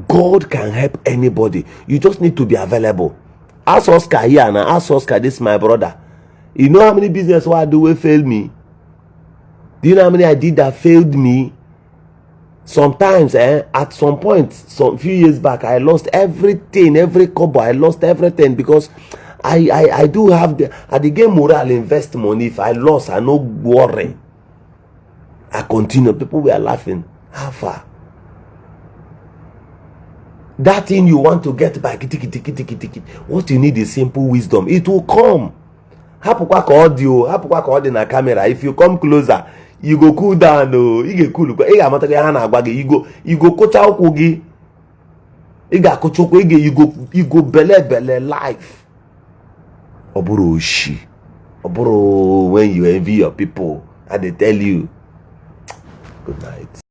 God can help anybody. You just need to be available. Ask Oscar here now. Ask Oscar, this is my brother. You know how many business I do will fail me? Do you know how many I did that failed me? Sometimes, at some point, some few years back, I lost everything, every kobo. I lost everything because I do have the game morale invest money. If I lost, I no worry. I continue. People were laughing. How far? That thing you want to get back, what you need is simple wisdom. It will come. Hapukwa ka audio, hapukwa ka audio na camera. If you come closer, you go cool down. You get cool. You ga amata ha na agba gi. You go kocha okwu gi. You ga kocha okwu you go bele life. Oburu oshi. Oburu when you envy your people and they tell you good night.